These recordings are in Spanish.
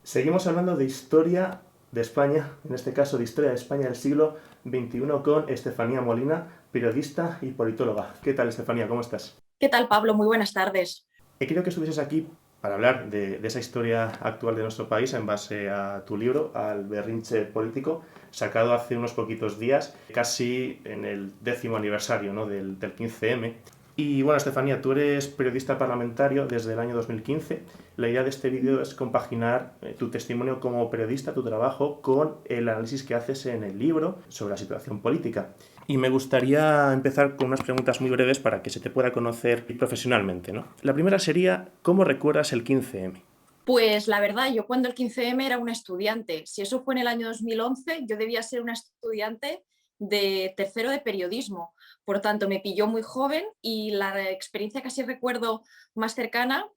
Seguimos hablando de historia de España, en este caso de historia de España del siglo XXI con Estefanía Molina, periodista y politóloga. ¿Qué tal, Estefanía? ¿Cómo estás? ¿Qué tal, Pablo? Muy buenas tardes. He querido que estuvieses aquí para hablar de esa historia actual de nuestro país en base a tu libro, Al berrinche político, sacado hace unos poquitos días, casi en el 10º aniversario, ¿no?, del 15M. Y bueno, Estefanía, tú eres periodista parlamentario desde el año 2015. La idea de este vídeo es compaginar tu testimonio como periodista, tu trabajo, con el análisis que haces en el libro sobre la situación política. Y me gustaría empezar con unas preguntas muy breves para que se te pueda conocer profesionalmente, ¿no? La primera sería, ¿cómo recuerdas el 15M? Pues la verdad, yo cuando el 15M era una estudiante. Si eso fue en el año 2011, yo debía ser una estudiante de tercero de periodismo. Por tanto, me pilló muy joven y la experiencia que así recuerdo más cercana,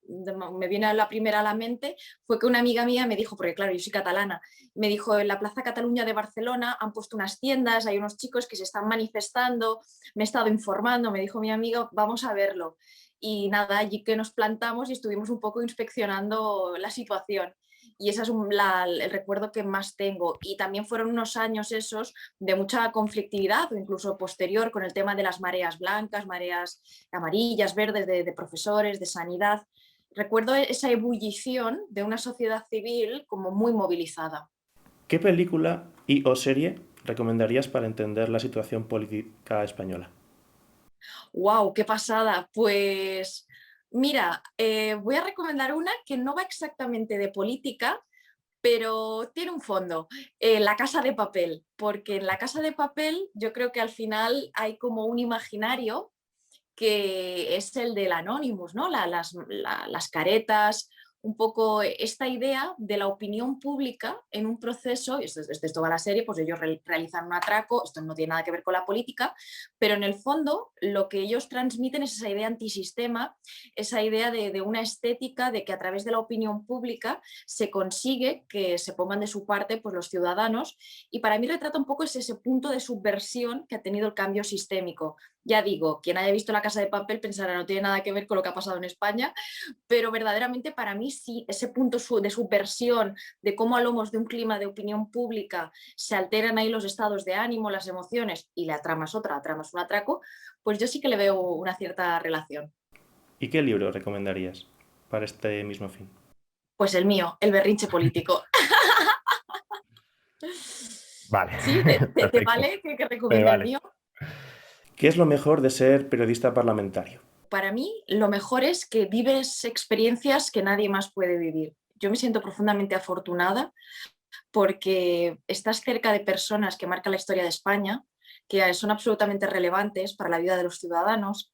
me viene la primera a la mente, fue que una amiga mía me dijo, porque claro, yo soy catalana, me dijo, en la Plaza Cataluña de Barcelona han puesto unas tiendas, hay unos chicos que se están manifestando, me he estado informando, me dijo mi amigo, vamos a verlo. Y nada, allí que nos plantamos y estuvimos un poco inspeccionando la situación. Y ese es el recuerdo que más tengo. Y también fueron unos años esos de mucha conflictividad o incluso posterior con el tema de las mareas blancas, mareas amarillas, verdes, de profesores, de sanidad. Recuerdo esa ebullición de una sociedad civil como muy movilizada. ¿Qué película y o serie recomendarías para entender la situación política española? ¡Wow! ¡Qué pasada! Pues mira, voy a recomendar una que no va exactamente de política, pero tiene un fondo, La Casa de Papel, porque en La Casa de Papel yo creo que al final hay como un imaginario que es el del Anonymous, ¿no? Las caretas, un poco esta idea de la opinión pública en un proceso, y esto va la serie, pues ellos realizan un atraco, esto no tiene nada que ver con la política, pero en el fondo lo que ellos transmiten es esa idea antisistema, esa idea de una estética de que a través de la opinión pública se consigue que se pongan de su parte pues, los ciudadanos, y para mí retrata un poco ese punto de subversión que ha tenido el cambio sistémico. Ya digo, quien haya visto La Casa de Papel pensará no tiene nada que ver con lo que ha pasado en España, pero verdaderamente para mí sí, ese punto de subversión, de cómo a lomos de un clima de opinión pública se alteran ahí los estados de ánimo, las emociones, y la trama es otra, la trama es un atraco, pues yo sí que le veo una cierta relación. ¿Y qué libro recomendarías para este mismo fin? Pues el mío, El berrinche político. Vale, ¿Sí? ¿Te perfecto. vale que Me recomiende el vale. mío? ¿Qué es lo mejor de ser periodista parlamentario? Para mí, lo mejor es que vives experiencias que nadie más puede vivir. Yo me siento profundamente afortunada porque estás cerca de personas que marcan la historia de España, que son absolutamente relevantes para la vida de los ciudadanos,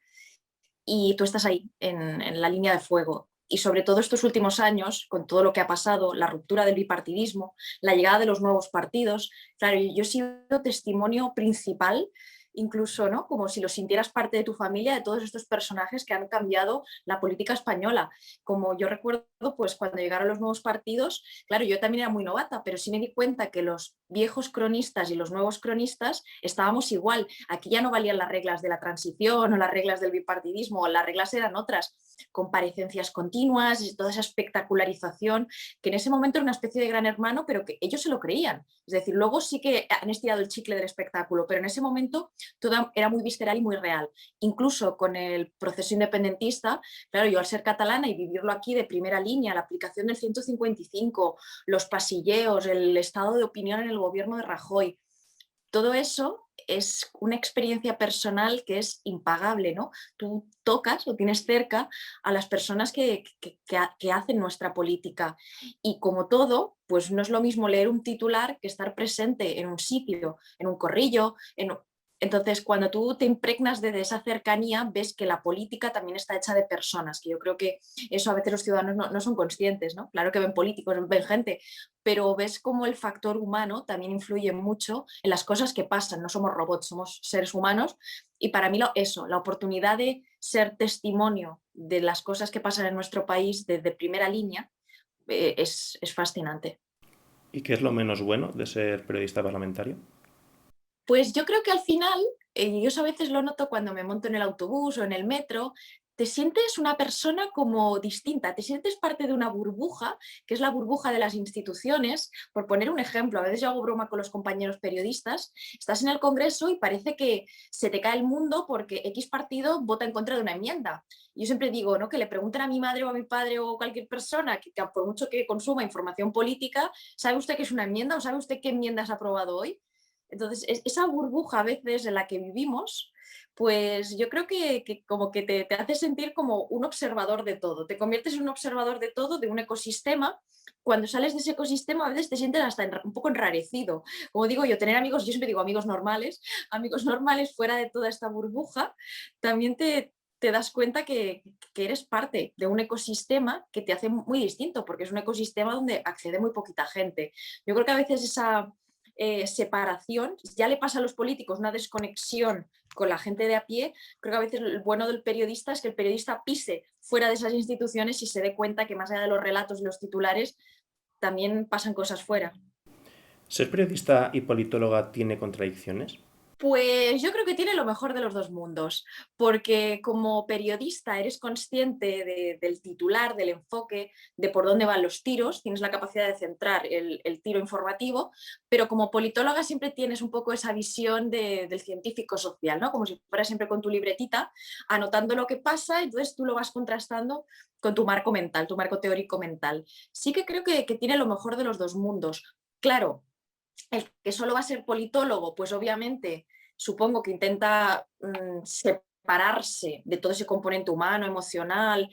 y tú estás ahí, en la línea de fuego. Y sobre todo estos últimos años, con todo lo que ha pasado, la ruptura del bipartidismo, la llegada de los nuevos partidos, claro, yo he sido testimonio principal, incluso, ¿no? Como si lo sintieras parte de tu familia, de todos estos personajes que han cambiado la política española. Como yo recuerdo, pues cuando llegaron los nuevos partidos, claro, yo también era muy novata, pero sí me di cuenta que los viejos cronistas y los nuevos cronistas estábamos igual. Aquí ya no valían las reglas de la transición o las reglas del bipartidismo, las reglas eran otras, comparecencias continuas, toda esa espectacularización, que en ese momento era una especie de gran hermano, pero que ellos se lo creían. Es decir, luego sí que han estirado el chicle del espectáculo, pero en ese momento todo era muy visceral y muy real. Incluso con el proceso independentista, claro, yo al ser catalana y vivirlo aquí de primera línea, la aplicación del 155, los pasilleos, el estado de opinión en el gobierno de Rajoy, todo eso es una experiencia personal que es impagable, ¿no? Tú tocas o tienes cerca a las personas que hacen nuestra política, y como todo, pues no es lo mismo leer un titular que estar presente en un sitio, en un corrillo, entonces, cuando tú te impregnas de esa cercanía, ves que la política también está hecha de personas, que yo creo que eso a veces los ciudadanos no son conscientes, ¿no? Claro que ven políticos, ven gente, pero ves cómo el factor humano también influye mucho en las cosas que pasan. No somos robots, somos seres humanos, y para mí eso, la oportunidad de ser testimonio de las cosas que pasan en nuestro país desde primera línea, es fascinante. ¿Y qué es lo menos bueno de ser periodista parlamentario? Pues yo creo que al final, yo eso a veces lo noto cuando me monto en el autobús o en el metro, te sientes una persona como distinta, te sientes parte de una burbuja, que es la burbuja de las instituciones. Por poner un ejemplo, a veces yo hago broma con los compañeros periodistas, estás en el Congreso y parece que se te cae el mundo porque X partido vota en contra de una enmienda. Yo siempre digo, ¿no?, que le pregunten a mi madre o a mi padre o cualquier persona que por mucho que consuma información política, ¿sabe usted qué es una enmienda o sabe usted qué enmienda has aprobado hoy? Entonces, esa burbuja a veces en la que vivimos, pues yo creo que como que te hace sentir como un observador de todo, te conviertes en un observador de todo, de un ecosistema. Cuando sales de ese ecosistema a veces te sientes hasta un poco enrarecido. Como digo yo, tener amigos, yo siempre digo amigos normales fuera de toda esta burbuja, también te das cuenta que eres parte de un ecosistema que te hace muy distinto, porque es un ecosistema donde accede muy poquita gente. Yo creo que a veces esa separación, ya le pasa a los políticos una desconexión con la gente de a pie. Creo que a veces el bueno del periodista es que el periodista pise fuera de esas instituciones y se dé cuenta que más allá de los relatos y los titulares, también pasan cosas fuera. ¿Ser periodista y politóloga tiene contradicciones? Pues yo creo que tiene lo mejor de los dos mundos, porque como periodista eres consciente del titular, del enfoque, de por dónde van los tiros, tienes la capacidad de centrar el tiro informativo, pero como politóloga siempre tienes un poco esa visión del científico social, ¿no? Como si fueras siempre con tu libretita, anotando lo que pasa, entonces tú lo vas contrastando con tu marco mental, tu marco teórico mental. Sí que creo que tiene lo mejor de los dos mundos. Claro, el que solo va a ser politólogo, pues obviamente supongo que intenta separarse de todo ese componente humano, emocional,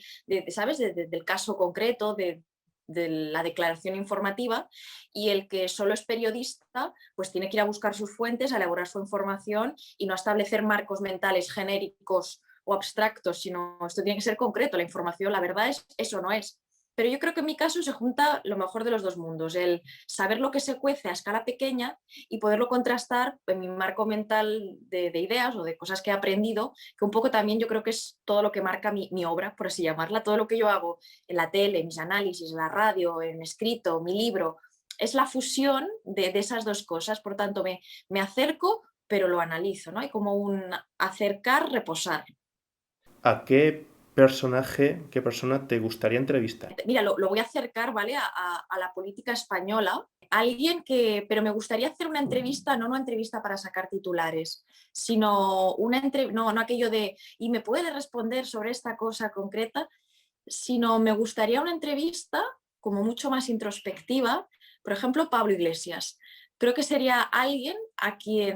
¿sabes? Del caso concreto, de la declaración informativa, y el que solo es periodista, pues tiene que ir a buscar sus fuentes, a elaborar su información y no establecer marcos mentales genéricos o abstractos, sino esto tiene que ser concreto, la información, la verdad es eso no es. Pero yo creo que en mi caso se junta lo mejor de los dos mundos, el saber lo que se cuece a escala pequeña y poderlo contrastar en mi marco mental de ideas o de cosas que he aprendido, que un poco también yo creo que es todo lo que marca mi obra, por así llamarla, todo lo que yo hago en la tele, mis análisis, en la radio, en escrito, mi libro, es la fusión de esas dos cosas. Por tanto, me acerco, pero lo analizo, ¿no? Hay como un acercar, reposar. ¿A qué personaje, qué persona te gustaría entrevistar? Mira, lo voy a acercar, ¿vale? A la política española. Alguien que, pero me gustaría hacer una entrevista, no una entrevista para sacar titulares, sino no aquello de, y me puede responder sobre esta cosa concreta, sino me gustaría una entrevista como mucho más introspectiva. Por ejemplo, Pablo Iglesias. Creo que sería alguien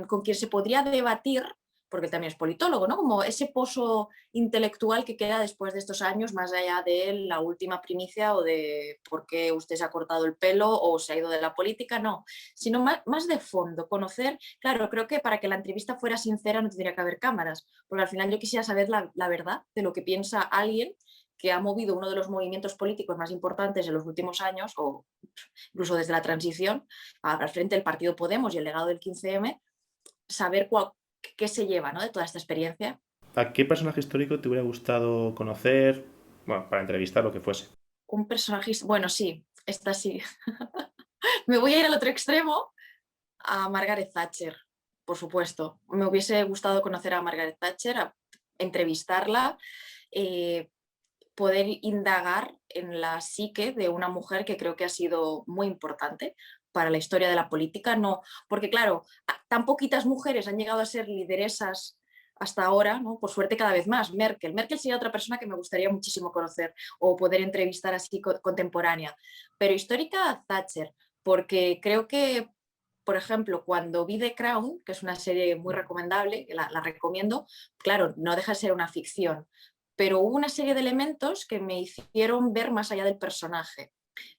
con quien se podría debatir, porque también es politólogo, ¿no? Como ese pozo intelectual que queda después de estos años, más allá de la última primicia o de por qué usted se ha cortado el pelo o se ha ido de la política, no, sino más de fondo, conocer. Claro, creo que para que la entrevista fuera sincera no tendría que haber cámaras, porque al final yo quisiera saber la verdad de lo que piensa alguien que ha movido uno de los movimientos políticos más importantes en los últimos años, o incluso desde la transición, al frente del partido Podemos y el legado del 15M, saber qué se lleva, ¿no?, de toda esta experiencia. ¿A qué personaje histórico te hubiera gustado conocer? Bueno, para entrevistar lo que fuese. Un personaje, bueno, sí, esta sí. Me voy a ir al otro extremo, a Margaret Thatcher, por supuesto. Me hubiese gustado conocer a Margaret Thatcher, entrevistarla, eh, poder indagar en la psique de una mujer que creo que ha sido muy importante para la historia de la política, no, porque claro, tan poquitas mujeres han llegado a ser lideresas hasta ahora, ¿no? Por suerte cada vez más. Merkel sería otra persona que me gustaría muchísimo conocer o poder entrevistar así contemporánea, pero histórica Thatcher, porque creo que, por ejemplo, cuando vi The Crown, que es una serie muy recomendable, que la recomiendo, claro, no deja de ser una ficción, pero hubo una serie de elementos que me hicieron ver más allá del personaje.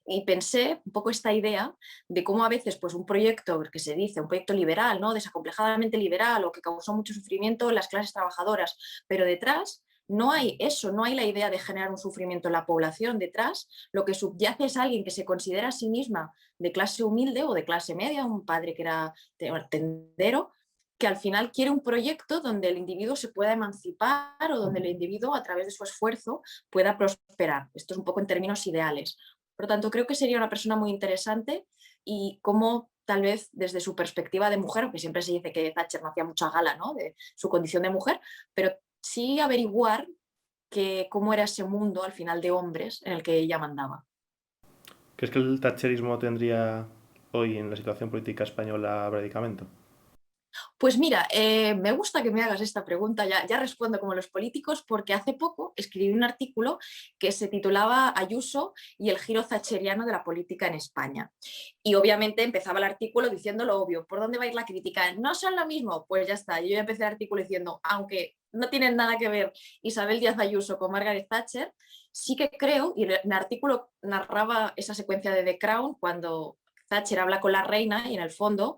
Y pensé un poco esta idea de cómo a veces pues, un proyecto que se dice, un proyecto liberal, ¿no?, desacomplejadamente liberal o que causó mucho sufrimiento en las clases trabajadoras, pero detrás no hay eso, no hay la idea de generar un sufrimiento en la población. Detrás lo que subyace es alguien que se considera a sí misma de clase humilde o de clase media, un padre que era tendero, que al final quiere un proyecto donde el individuo se pueda emancipar o donde el individuo a través de su esfuerzo pueda prosperar. Esto es un poco en términos ideales. Por lo tanto, creo que sería una persona muy interesante y cómo tal vez desde su perspectiva de mujer, aunque siempre se dice que Thatcher no hacía mucha gala, ¿no?, de su condición de mujer, pero sí averiguar que cómo era ese mundo al final de hombres en el que ella mandaba. ¿Crees que el thatcherismo tendría hoy en la situación política española predicamento? Pues mira, me gusta que me hagas esta pregunta, ya respondo como los políticos, porque hace poco escribí un artículo que se titulaba Ayuso y el giro thatcheriano de la política en España. Y obviamente empezaba el artículo diciendo lo obvio, ¿por dónde va a ir la crítica? ¿No son lo mismo? Pues ya está, yo ya empecé el artículo diciendo, aunque no tienen nada que ver Isabel Díaz Ayuso con Margaret Thatcher, sí que creo, y el artículo narraba esa secuencia de The Crown cuando Thatcher habla con la reina y en el fondo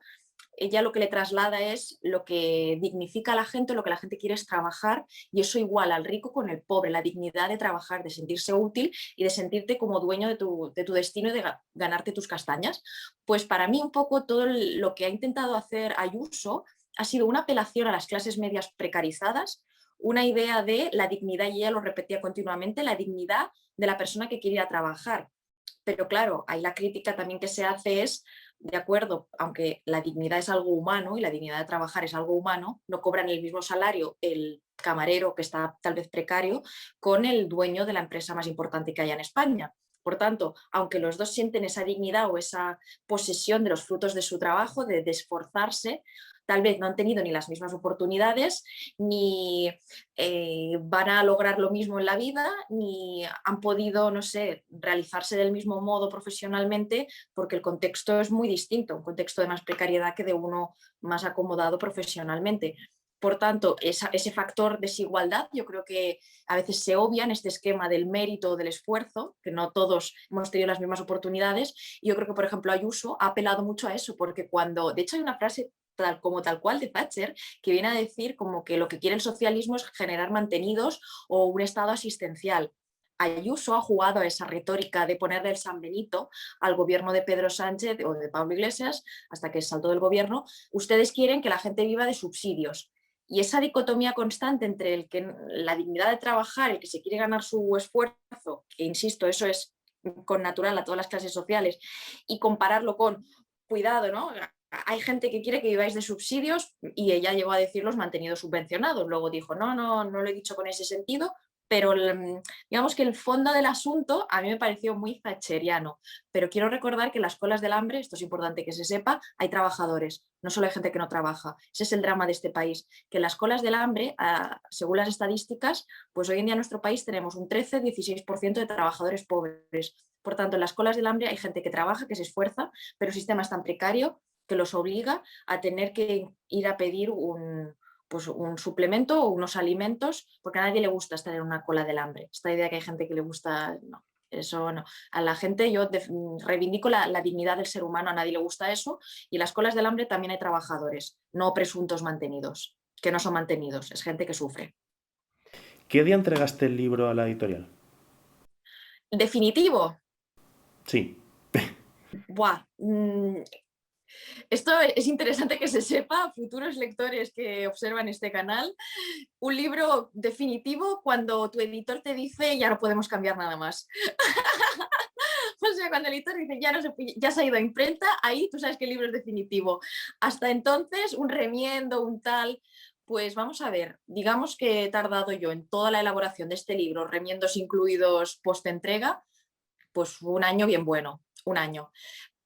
ella lo que le traslada es lo que dignifica a la gente, lo que la gente quiere es trabajar y eso iguala al rico con el pobre, la dignidad de trabajar, de sentirse útil y de sentirte como dueño de tu destino y de ganarte tus castañas. Pues para mí un poco todo lo que ha intentado hacer Ayuso ha sido una apelación a las clases medias precarizadas, una idea de la dignidad, y ella lo repetía continuamente, la dignidad de la persona que quiere ir a trabajar. Pero claro, ahí la crítica también que se hace es, de acuerdo, aunque la dignidad es algo humano y la dignidad de trabajar es algo humano, no cobran el mismo salario el camarero que está tal vez precario con el dueño de la empresa más importante que haya en España. Por tanto, aunque los dos sienten esa dignidad o esa posesión de los frutos de su trabajo, de esforzarse, tal vez no han tenido ni las mismas oportunidades, ni van a lograr lo mismo en la vida, ni han podido, no sé, realizarse del mismo modo profesionalmente, porque el contexto es muy distinto, un contexto de más precariedad que de uno más acomodado profesionalmente. Por tanto, ese factor desigualdad yo creo que a veces se obvia en este esquema del mérito o del esfuerzo, que no todos hemos tenido las mismas oportunidades. Y yo creo que, por ejemplo, Ayuso ha apelado mucho a eso, porque cuando, de hecho hay una frase tal cual de Thatcher, que viene a decir como que lo que quiere el socialismo es generar mantenidos o un estado asistencial. Ayuso ha jugado a esa retórica de ponerle el San Benito al gobierno de Pedro Sánchez o de Pablo Iglesias, hasta que saltó del gobierno. Ustedes quieren que la gente viva de subsidios. Y esa dicotomía constante entre el que la dignidad de trabajar, el que se quiere ganar su esfuerzo, que insisto, eso es con natural a todas las clases sociales, y compararlo con, cuidado, ¿no? Hay gente que quiere que viváis de subsidios y ella llegó a decir los mantenidos subvencionados. Luego dijo, no lo he dicho con ese sentido, pero digamos que el fondo del asunto a mí me pareció muy thatcheriano. Pero quiero recordar que en las colas del hambre, esto es importante que se sepa, hay trabajadores, no solo hay gente que no trabaja. Ese es el drama de este país, que en las colas del hambre, según las estadísticas, pues hoy en día en nuestro país tenemos un 13-16% de trabajadores pobres. Por tanto, en las colas del hambre hay gente que trabaja, que se esfuerza, pero el sistema es tan precario que los obliga a tener que ir a pedir pues un suplemento o unos alimentos, porque a nadie le gusta estar en una cola del hambre. Esta idea que hay gente que le gusta, no, eso no. A la gente yo reivindico la dignidad del ser humano, a nadie le gusta eso, y en las colas del hambre también hay trabajadores, no presuntos mantenidos, que no son mantenidos, es gente que sufre. ¿Qué día entregaste el libro a la editorial? Definitivo. Sí. Buah, esto es interesante que se sepa, futuros lectores que observan este canal, un libro definitivo cuando tu editor te dice ya no podemos cambiar nada más. O sea, cuando el editor dice ya se ha ido a imprenta, ahí tú sabes que el libro es definitivo. Hasta entonces, un remiendo, un tal. Pues vamos a ver, digamos que he tardado yo en toda la elaboración de este libro, remiendos incluidos post-entrega, pues un año bien bueno, un año.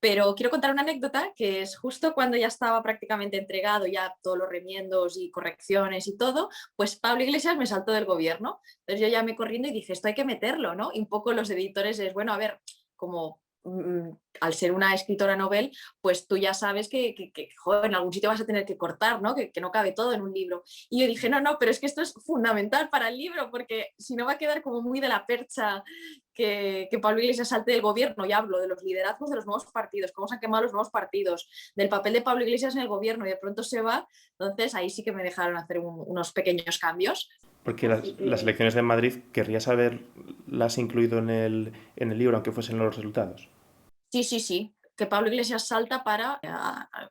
Pero quiero contar una anécdota que es justo cuando ya estaba prácticamente entregado ya todos los remiendos y correcciones y todo, pues Pablo Iglesias me saltó del gobierno. Entonces yo llamé corriendo y dije, esto hay que meterlo, ¿no? Y un poco los editores es, bueno, a ver, como al ser una escritora novel, pues tú ya sabes que joder, en algún sitio vas a tener que cortar, ¿no? Que no cabe todo en un libro. Y yo dije, no, pero es que esto es fundamental para el libro, porque si no va a quedar como muy de la percha que Pablo Iglesias salte del gobierno. Y hablo de los liderazgos de los nuevos partidos, cómo se han quemado los nuevos partidos, del papel de Pablo Iglesias en el gobierno y de pronto se va. Entonces ahí sí que me dejaron hacer unos pequeños cambios. Porque las elecciones de Madrid, querría saberlas incluido en el libro, aunque fuesen los resultados. Sí, que Pablo Iglesias salta para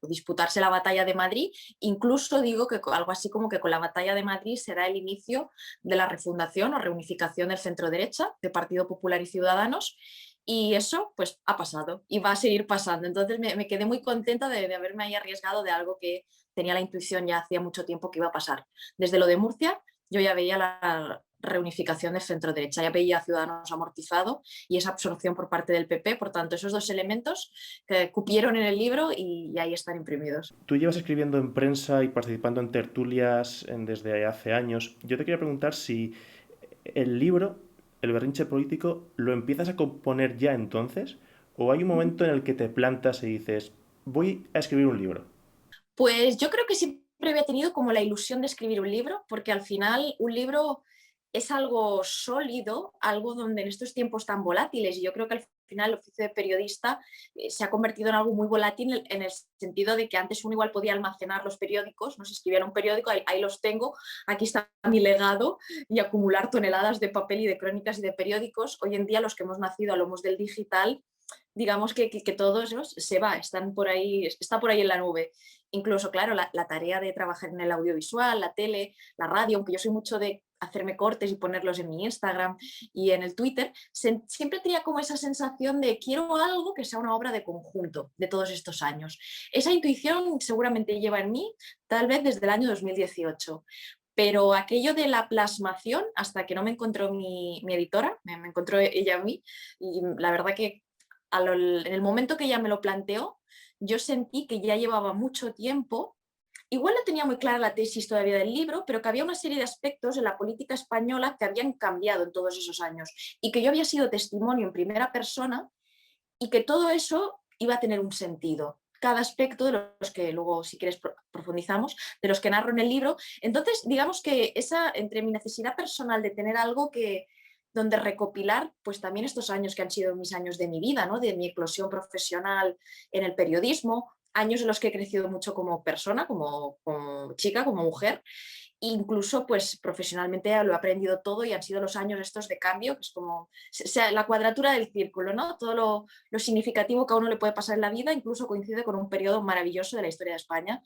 disputarse la batalla de Madrid. Incluso digo que algo así como que con la batalla de Madrid será el inicio de la refundación o reunificación del centro derecha, de Partido Popular y Ciudadanos. Y eso pues ha pasado y va a seguir pasando. Entonces me quedé muy contenta de haberme ahí arriesgado de algo que tenía la intuición ya hacía mucho tiempo que iba a pasar. Desde lo de Murcia yo ya veía reunificación de centro-derecha. Ya veía a Ciudadanos amortizado y esa absorción por parte del PP. Por tanto, esos dos elementos que cupieron en el libro y ahí están imprimidos. Tú llevas escribiendo en prensa y participando en tertulias desde hace años. Yo te quería preguntar si el libro, El berrinche político, ¿lo empiezas a componer ya entonces? ¿O hay un momento en el que te plantas y dices, voy a escribir un libro? Pues yo creo que siempre había tenido como la ilusión de escribir un libro, porque al final un libro es algo sólido, algo donde en estos tiempos tan volátiles, y yo creo que al final el oficio de periodista se ha convertido en algo muy volátil en el sentido de que antes uno igual podía almacenar los periódicos, no sé, si escribía en un periódico, ahí los tengo, aquí está mi legado, y acumular toneladas de papel y de crónicas y de periódicos. Hoy en día los que hemos nacido a lomos del digital, digamos que todos esos se va, están por ahí, está por ahí en la nube. Incluso, claro, la tarea de trabajar en el audiovisual, la tele, la radio, aunque yo soy mucho de hacerme cortes y ponerlos en mi Instagram y en el Twitter, siempre tenía como esa sensación de quiero algo que sea una obra de conjunto de todos estos años. Esa intuición seguramente lleva en mí tal vez desde el año 2018. Pero aquello de la plasmación, hasta que no me encontró mi editora, me encontró ella a mí, y la verdad que en el momento que ella me lo planteó, yo sentí que ya llevaba mucho tiempo. Igual no tenía muy clara la tesis todavía del libro, pero que había una serie de aspectos en la política española que habían cambiado en todos esos años y que yo había sido testimonio en primera persona y que todo eso iba a tener un sentido. Cada aspecto de los que luego, si quieres, profundizamos, de los que narro en el libro. Entonces, digamos que esa, entre mi necesidad personal de tener algo que donde recopilar pues también estos años que han sido mis años de mi vida, ¿no? De mi eclosión profesional en el periodismo, años en los que he crecido mucho como persona, como chica, como mujer, incluso pues profesionalmente lo he aprendido todo y han sido los años estos de cambio, que es como la cuadratura del círculo, ¿no? Todo lo significativo que a uno le puede pasar en la vida, incluso coincide con un periodo maravilloso de la historia de España,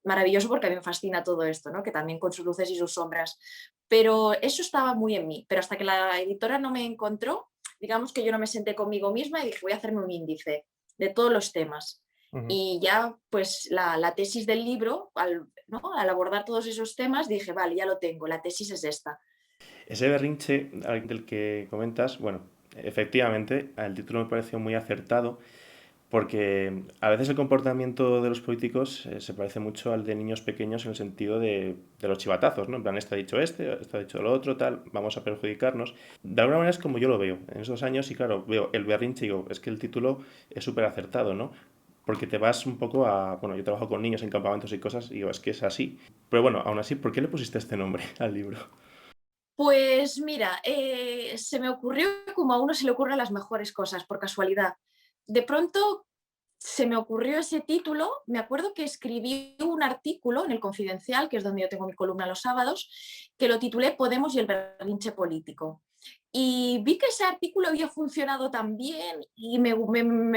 maravilloso porque a mí me fascina todo esto, ¿no? Que también con sus luces y sus sombras. Pero eso estaba muy en mí, pero hasta que la editora no me encontró, digamos que yo no me senté conmigo misma y dije, voy a hacerme un índice de todos los temas. Ujú. Y ya, pues la tesis del libro, ¿no? Al abordar todos esos temas, dije, vale, ya lo tengo, la tesis es esta. Ese berrinche del que comentas, bueno, efectivamente, el título me pareció muy acertado porque a veces el comportamiento de los políticos se parece mucho al de niños pequeños en el sentido de los chivatazos, ¿no? En plan, este ha dicho este ha dicho lo otro, tal, vamos a perjudicarnos. De alguna manera es como yo lo veo en esos años y claro, veo el berrinche y digo, es que el título es súper acertado, ¿no? Porque te vas un poco a... Bueno, yo trabajo con niños en campamentos y cosas y digo, es que es así. Pero bueno, aún así, ¿por qué le pusiste este nombre al libro? Pues mira, se me ocurrió como a uno se le ocurren las mejores cosas, por casualidad. De pronto se me ocurrió ese título, me acuerdo que escribí un artículo en El Confidencial, que es donde yo tengo mi columna los sábados, que lo titulé Podemos y el berrinche político. Y vi que ese artículo había funcionado tan bien y me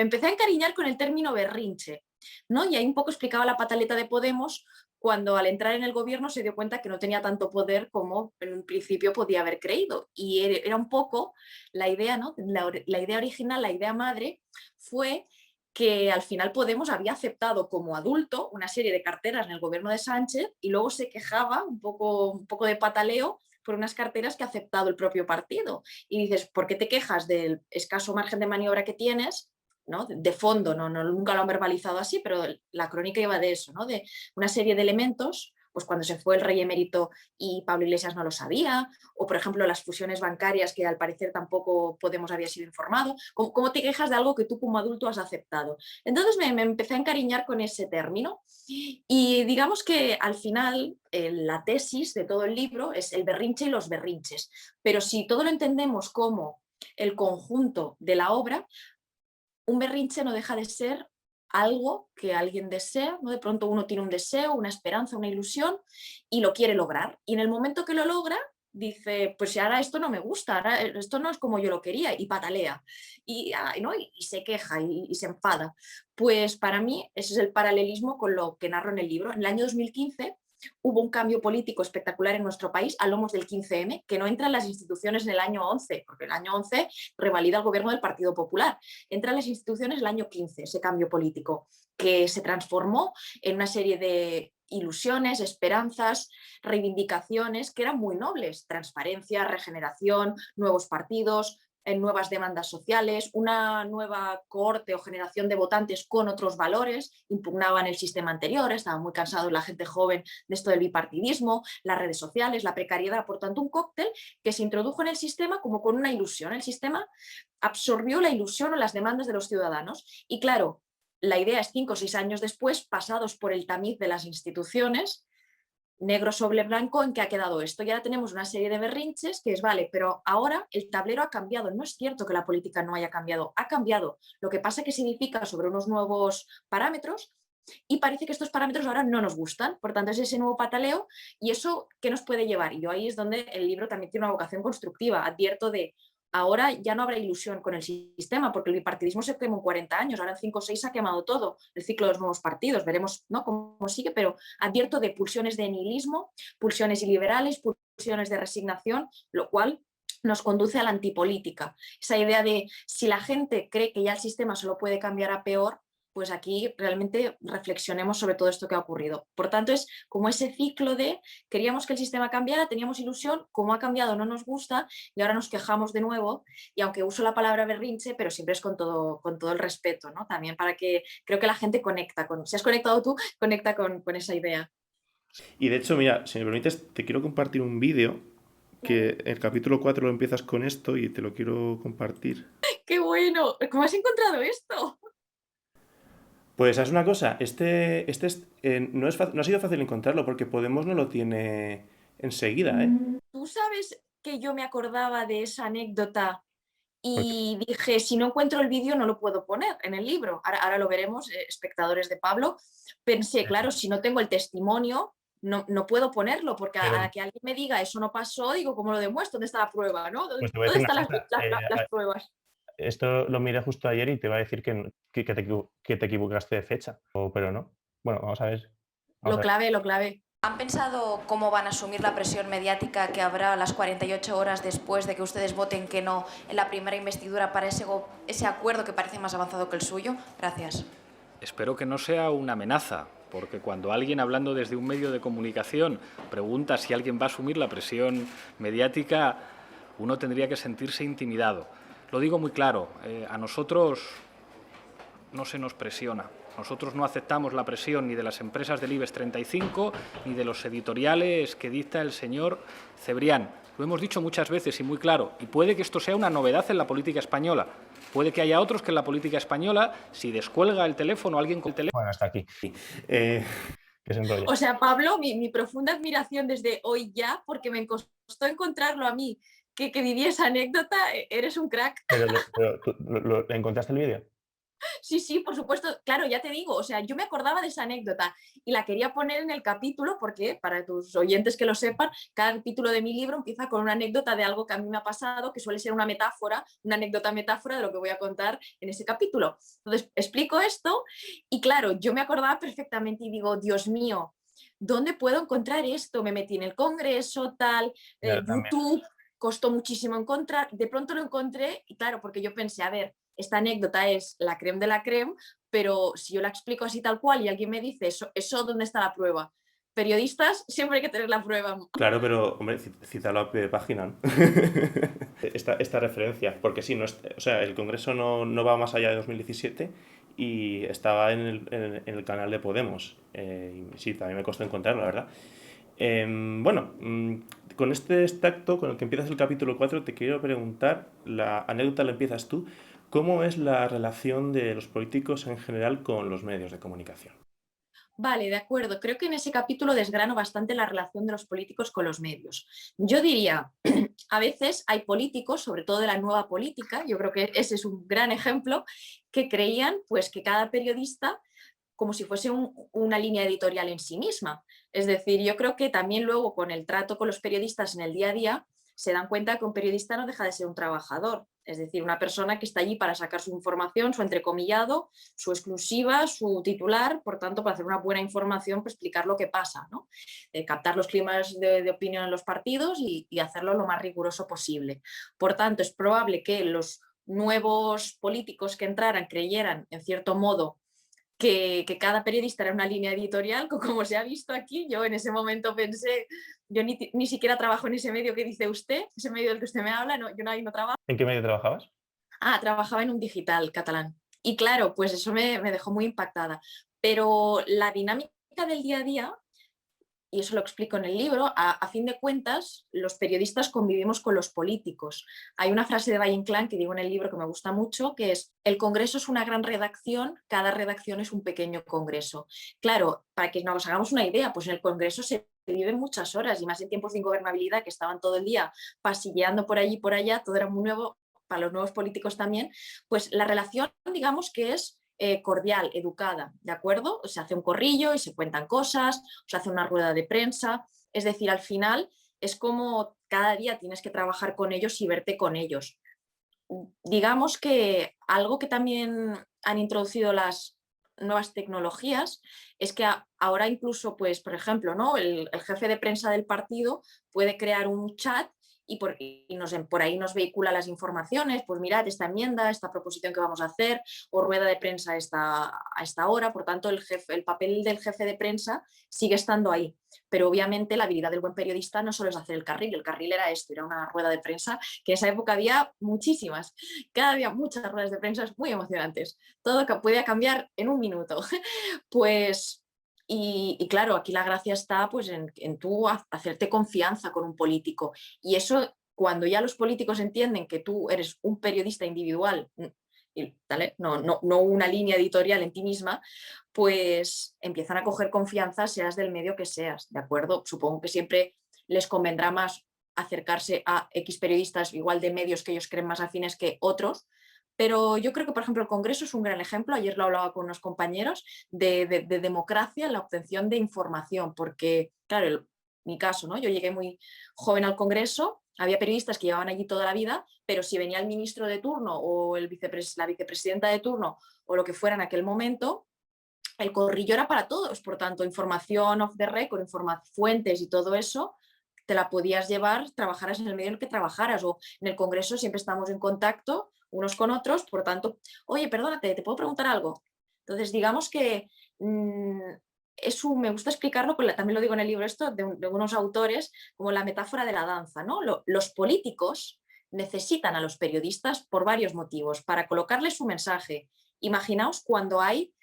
empecé a encariñar con el término berrinche, ¿no? Y ahí un poco explicaba la pataleta de Podemos cuando al entrar en el gobierno se dio cuenta que no tenía tanto poder como en un principio podía haber creído. Y era un poco la idea, ¿no? La idea original, la idea madre, fue que al final Podemos había aceptado como adulto una serie de carteras en el gobierno de Sánchez y luego se quejaba un poco de pataleo por unas carteras que ha aceptado el propio partido. Y dices, ¿por qué te quejas del escaso margen de maniobra que tienes? ¿No? De fondo, nunca lo han verbalizado así, pero la crónica iba de eso, ¿no? De una serie de elementos, pues cuando se fue el rey emérito y Pablo Iglesias no lo sabía, o por ejemplo las fusiones bancarias que al parecer tampoco Podemos había sido informado. ¿Cómo te quejas de algo que tú como adulto has aceptado? Entonces me empecé a encariñar con ese término y digamos que al final la tesis de todo el libro es el berrinche y los berrinches, pero si todo lo entendemos como el conjunto de la obra, un berrinche no deja de ser algo que alguien desea, ¿no? De pronto uno tiene un deseo, una esperanza, una ilusión y lo quiere lograr. Y en el momento que lo logra, dice, pues si ahora esto no me gusta, ahora esto no es como yo lo quería y patalea ¿no? y se queja y se enfada. Pues para mí ese es el paralelismo con lo que narro en el libro. En el año 2015 hubo un cambio político espectacular en nuestro país a lomos del 15M, que no entra en las instituciones en el año 11, porque el año 11 revalida el gobierno del Partido Popular. Entra en las instituciones el año 15, ese cambio político, que se transformó en una serie de ilusiones, esperanzas, reivindicaciones que eran muy nobles: transparencia, regeneración, nuevos partidos, nuevas demandas sociales, una nueva cohorte o generación de votantes con otros valores, impugnaban el sistema anterior, estaba muy cansado la gente joven de esto del bipartidismo, las redes sociales, la precariedad. Por tanto, un cóctel que se introdujo en el sistema como con una ilusión. El sistema absorbió la ilusión o las demandas de los ciudadanos y, claro, la idea es 5 o 6 años después, pasados por el tamiz de las instituciones, negro sobre blanco, en qué ha quedado esto. Y ahora tenemos una serie de berrinches que es, vale, pero ahora el tablero ha cambiado. No es cierto que la política no haya cambiado, ha cambiado. Lo que pasa es que se edifica sobre unos nuevos parámetros y parece que estos parámetros ahora no nos gustan. Por tanto, es ese nuevo pataleo. ¿Y eso qué nos puede llevar? Y yo ahí es donde el libro también tiene una vocación constructiva. Advierto de, ahora ya no habrá ilusión con el sistema, porque el bipartidismo se quemó en 40 años, ahora en 5 o 6 se ha quemado todo, el ciclo de los nuevos partidos, veremos, ¿no?, cómo sigue, pero advierto de pulsiones de nihilismo, pulsiones iliberales, pulsiones de resignación, lo cual nos conduce a la antipolítica. Esa idea de, si la gente cree que ya el sistema solo puede cambiar a peor, pues aquí realmente reflexionemos sobre todo esto que ha ocurrido. Por tanto, es como ese ciclo de, queríamos que el sistema cambiara, teníamos ilusión, como ha cambiado no nos gusta y ahora nos quejamos de nuevo. Y aunque uso la palabra berrinche, pero siempre es con todo el respeto, ¿no? También para que creo que la gente conecta con, si has conectado tú, conecta con esa idea. Y de hecho, mira, si me permites, te quiero compartir un vídeo que el capítulo 4 lo empiezas con esto y te lo quiero compartir. ¡Qué bueno! ¿Cómo has encontrado esto? Pues es una cosa, no, no ha sido fácil encontrarlo porque Podemos no lo tiene enseguida, ¿eh? Tú sabes que yo me acordaba de esa anécdota Porque, y dije, si no encuentro el vídeo no lo puedo poner en el libro. Ahora lo veremos, espectadores de Pablo. Pensé, claro, si no tengo el testimonio, no puedo ponerlo, porque pero, a que alguien me diga eso no pasó, digo, ¿cómo lo demuestro? ¿Dónde está la prueba? ¿No? ¿Dónde, pues te voy a dónde decir una están cosa. las pruebas? Esto lo miré justo ayer y te va a decir que te equivocaste de fecha, pero no. Bueno, vamos a ver. Vamos Lo a ver. clave, lo clave. ¿Han pensado cómo van a asumir la presión mediática que habrá a las 48 horas después de que ustedes voten que no en la primera investidura para ese acuerdo que parece más avanzado que el suyo? Gracias. Espero que no sea una amenaza, porque cuando alguien, hablando desde un medio de comunicación, pregunta si alguien va a asumir la presión mediática, uno tendría que sentirse intimidado. Lo digo muy claro, a nosotros no se nos presiona. Nosotros no aceptamos la presión ni de las empresas del IBEX 35 ni de los editoriales que dicta el señor Cebrián. Lo hemos dicho muchas veces y muy claro, y puede que esto sea una novedad en la política española. Puede que haya otros que en la política española, si descuelga el teléfono alguien con el teléfono... Bueno, hasta aquí, Eh, que se enrolla. O sea, Pablo, mi profunda admiración desde hoy ya, porque me costó encontrarlo a mí, que viví esa anécdota, eres un crack. Pero ¿tú encontraste el vídeo? Sí, sí, por supuesto. Claro, ya te digo, o sea, yo me acordaba de esa anécdota y la quería poner en el capítulo porque, para tus oyentes que lo sepan, cada capítulo de mi libro empieza con una anécdota de algo que a mí me ha pasado, que suele ser una metáfora, una anécdota metáfora de lo que voy a contar en ese capítulo. Entonces, explico esto y, claro, yo me acordaba perfectamente y digo, Dios mío, ¿dónde puedo encontrar esto? Me metí en el Congreso, tal, Yo también. YouTube, costó muchísimo encontrar, de pronto lo encontré y, claro, porque yo pensé, a ver, esta anécdota es la creme de la creme, pero si yo la explico así tal cual y alguien me dice, eso ¿dónde está la prueba? Periodistas, siempre hay que tener la prueba. claro, pero, hombre, cítalo a pie de página, ¿no? esta referencia, porque sí, o sea, el Congreso no va más allá de 2017 y estaba en el canal de Podemos. Y sí, también me costó encontrarlo, la verdad. Bueno, con este extracto, con el que empiezas el capítulo 4, te quiero preguntar, la anécdota la empiezas tú, ¿cómo es la relación de los políticos en general con los medios de comunicación? Vale, de acuerdo. Creo que en ese capítulo desgrano bastante la relación de los políticos con los medios. Yo diría, a veces hay políticos, sobre todo de la nueva política, yo creo que ese es un gran ejemplo, que creían pues que cada periodista como si fuese una línea editorial en sí misma. Es decir, yo creo que también luego con el trato con los periodistas en el día a día se dan cuenta que un periodista no deja de ser un trabajador, es decir, una persona que está allí para sacar su información, su entrecomillado, su exclusiva, su titular, por tanto, para hacer una buena información, pues explicar lo que pasa, ¿no? Captar los climas de opinión en los partidos y hacerlo lo más riguroso posible. Por tanto, es probable que los nuevos políticos que entraran creyeran, en cierto modo, que cada periodista era una línea editorial, como se ha visto aquí. Yo en ese momento pensé, yo ni siquiera trabajo en ese medio que dice usted, ese medio del que usted me habla, no, yo ahí no trabajo. ¿En qué medio trabajabas? Trabajaba en un digital catalán. Y claro, pues eso me dejó muy impactada. Pero la dinámica del día a día, y eso lo explico en el libro, a fin de cuentas, los periodistas convivimos con los políticos. Hay una frase de Valle Inclán que digo en el libro que me gusta mucho, que es: el Congreso es una gran redacción, cada redacción es un pequeño Congreso. Claro, para que nos hagamos una idea, pues en el Congreso se viven muchas horas, y más en tiempos de ingobernabilidad, que estaban todo el día pasilleando por allí y por allá, todo era muy nuevo, para los nuevos políticos también, pues la relación, digamos que es cordial, educada, ¿de acuerdo? Se hace un corrillo y se cuentan cosas, se hace una rueda de prensa, es decir, al final es como cada día tienes que trabajar con ellos y verte con ellos. Digamos que algo que también han introducido las nuevas tecnologías es que ahora incluso, pues, por ejemplo, ¿no? el jefe de prensa del partido puede crear un chat y por ahí nos vehicula las informaciones, pues mirad esta enmienda, esta proposición que vamos a hacer, o rueda de prensa a esta hora. Por tanto, el papel del jefe de prensa sigue estando ahí. Pero obviamente la habilidad del buen periodista no solo es hacer el carril era esto, era una rueda de prensa, que en esa época había muchísimas, cada día muchas ruedas de prensa muy emocionantes, todo podía cambiar en un minuto. Pues, y claro, aquí la gracia está pues en tú hacerte confianza con un político, y eso, cuando ya los políticos entienden que tú eres un periodista individual, ¿vale? No una línea editorial en ti misma, pues empiezan a coger confianza, seas del medio que seas, ¿de acuerdo? Supongo que siempre les convendrá más acercarse a X periodistas igual de medios que ellos creen más afines que otros, pero yo creo que, por ejemplo, el Congreso es un gran ejemplo, ayer lo hablaba con unos compañeros, de democracia en la obtención de información, porque, claro, mi caso, ¿no? Yo llegué muy joven al Congreso, había periodistas que llevaban allí toda la vida, pero si venía el ministro de turno o la vicepresidenta de turno o lo que fuera en aquel momento, el corrillo era para todos. Por tanto, información off the record, fuentes y todo eso, te la podías llevar, trabajaras en el medio en el que trabajaras, o en el Congreso siempre estamos en contacto unos con otros. Por tanto, oye, perdónate, ¿te puedo preguntar algo? Entonces, digamos que me gusta explicarlo, también lo digo en el libro esto, de unos autores, como la metáfora de la danza, ¿no? Los políticos necesitan a los periodistas por varios motivos, para colocarles su mensaje. Imaginaos cuando hay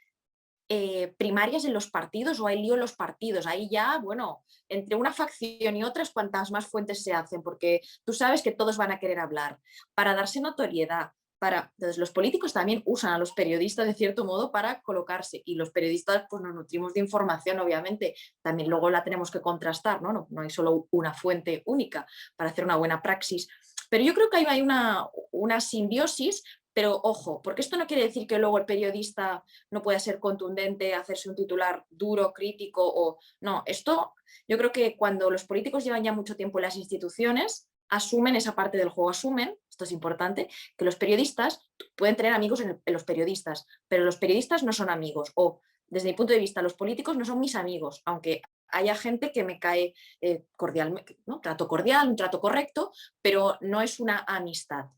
primarias en los partidos o hay lío en los partidos. Ahí ya, bueno, entre una facción y otras, cuantas más fuentes se hacen, porque tú sabes que todos van a querer hablar, para darse notoriedad. Entonces, los políticos también usan a los periodistas de cierto modo para colocarse, y los periodistas pues nos nutrimos de información, obviamente, también luego la tenemos que contrastar, no hay solo una fuente única para hacer una buena praxis. Pero yo creo que hay una simbiosis. Pero ojo, porque esto no quiere decir que luego el periodista no pueda ser contundente, hacerse un titular duro, crítico, o no. Esto, yo creo que cuando los políticos llevan ya mucho tiempo en las instituciones, asumen esa parte del juego, esto es importante, que los periodistas pueden tener amigos en los periodistas, pero los periodistas no son amigos, o desde mi punto de vista, los políticos no son mis amigos, aunque haya gente que me cae cordialmente, ¿no? Trato cordial, un trato correcto, pero no es una amistad.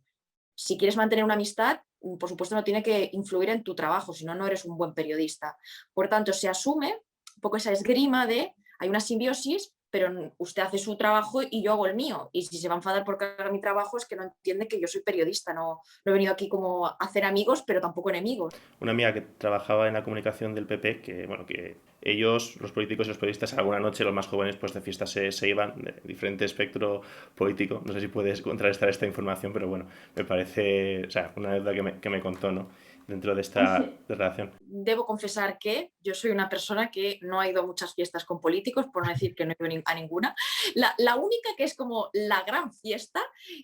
Si quieres mantener una amistad, por supuesto no tiene que influir en tu trabajo, si no, no eres un buen periodista. Por tanto, se asume un poco esa esgrima de hay una simbiosis, pero usted hace su trabajo y yo hago el mío. Y si se va a enfadar porque haga mi trabajo, es que no entiende que yo soy periodista. No he venido aquí como a hacer amigos, pero tampoco enemigos. Una amiga que trabajaba en la comunicación del PP, que ellos, los políticos y los periodistas, alguna noche los más jóvenes pues de fiesta se iban, de diferente espectro político. No sé si puedes contrarrestar esta información, pero bueno, me parece, o sea, una anécdota que me contó, ¿no? Dentro de esta relación. Debo confesar que yo soy una persona que no ha ido a muchas fiestas con políticos, por no decir que no he ido a ninguna. La única que es como la gran fiesta